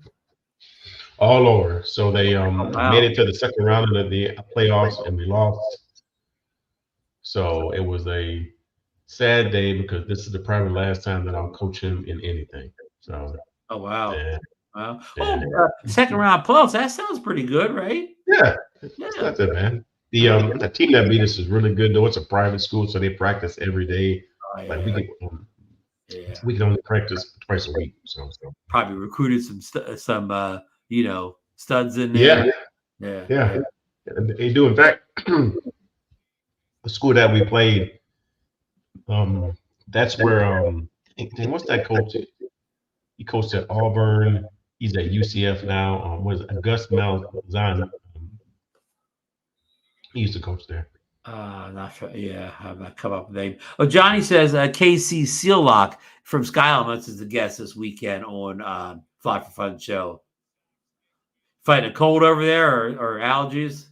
All over. So they made it to the second round of the playoffs and we lost. So it was a sad day because this is probably the last time that I'll coach him in anything. So. Oh wow! Yeah. Wow. Yeah. Second round playoffs. That sounds pretty good, right? Yeah. That's it, man. The team that beat us is really good though. It's a private school, so they practice every day. Oh, yeah. Like we can only practice twice a week. So probably recruited some studs in there. Yeah. They do. In fact, the school that we played, that's where what's that coach? He coached at Auburn. He's at UCF now. Was Gus Malzahn? He used to coach there. Not sure. Yeah, I'm not come up with a name. Oh, Johnny says KC Sealock from Sky Elements is the guest this weekend on Fly for Fun show. Fighting a cold over there or allergies?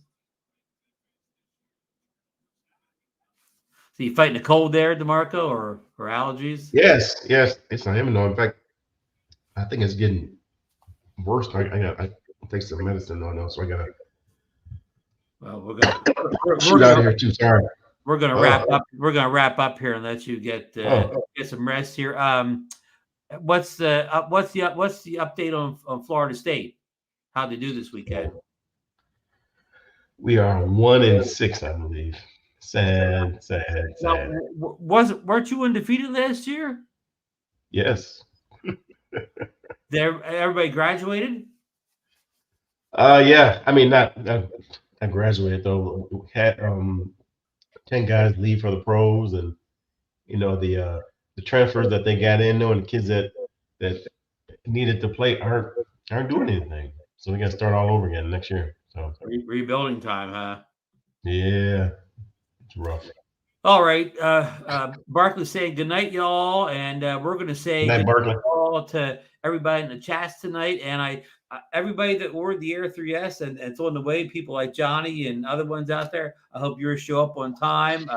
So you fighting a cold there, DeMarco, or allergies? Yes. It's not him. No, in fact, I think it's getting worse. I take some medicine now, so I gotta. Well, we're out of here too. Sorry. We're gonna wrap up. We're gonna wrap up here and let you get some rest here. What's the update on Florida State? How'd they do this weekend? We are 1-6, I believe. Sad. Now, weren't you undefeated last year? Yes. Everybody graduated? Yeah. I mean, not I graduated though. We had 10 guys leave for the pros, and the transfers that they got in, and the kids that needed to play aren't doing anything. So we got to start all over again next year. So rebuilding time, huh? Yeah, it's rough. All right, Barkley's saying good night, y'all, and we're going to say good night all to everybody in the chats tonight, and everybody that ordered the Air 3S and it's on the way, people like Johnny and other ones out there, I hope yours show up on time.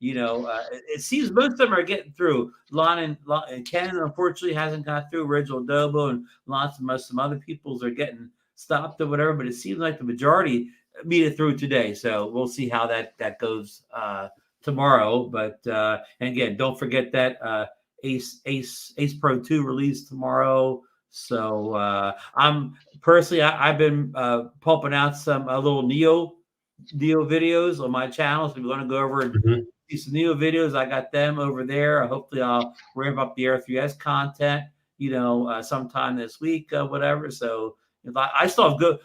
It seems most of them are getting through. Lon and Ken, unfortunately, hasn't got through. Original Dobo and some other people's are getting stopped or whatever, but it seems like the majority made it through today. So we'll see how that goes tomorrow. But and again, don't forget that Ace Pro 2 release tomorrow. So I'm personally, I've been pumping out some little Neo videos on my channel. So if you want to go over and see some Neo videos, I got them over there. Hopefully I'll ramp up the Air 3S content, sometime this week, whatever. So I still have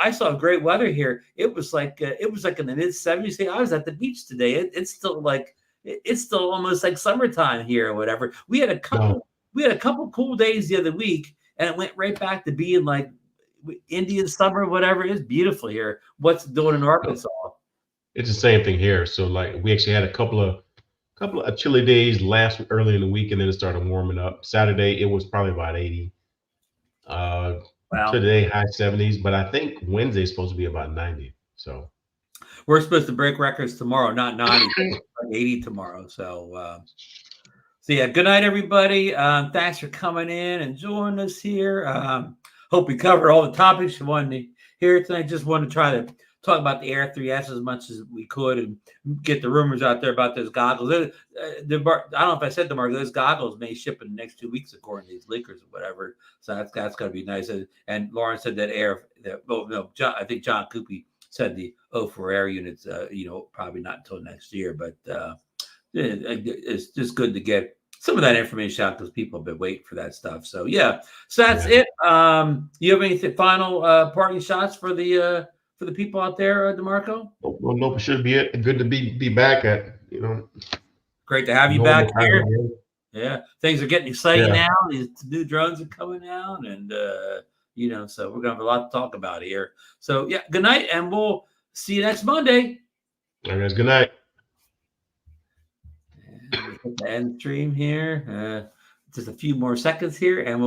I saw great weather here. It was like in the mid 70s. I was at the beach today. It's still almost like summertime here or whatever. We had a couple cool days the other week, and it went right back to being like Indian summer, whatever. It's beautiful here. What's it doing in Arkansas? It's the same thing here. So like we actually had a couple of chilly days early in the week, and then it started warming up. Saturday it was probably about 80. Wow. Today high 70s, but I think Wednesday is supposed to be about 90. So we're supposed to break records tomorrow, not 90, like 80 tomorrow. So yeah, good night, everybody. Thanks for coming in and joining us here. Hope we covered all the topics you wanted to hear tonight. Just wanted to try to talk about the Air 3S as much as we could and get the rumors out there about those goggles. I don't know if I said DeMarco, those goggles may ship in the next 2 weeks according to these leakers or whatever. So that's going to be nice. And Lauren said that I think John Coopy said the for Air units, probably not until next year. But it's just good to get some of that information out because people have been waiting for that stuff. So yeah, so that's it. You have any final parting shots for the people out there, DeMarco? Well, nope, it should be it. Good to be back at, Great to have you back here. Yeah, things are getting exciting now. These new drones are coming out, and so we're gonna have a lot to talk about here. So yeah, good night, and we'll see you next Monday. All right, guys, good night. And hit the end stream here. Just a few more seconds here, and we'll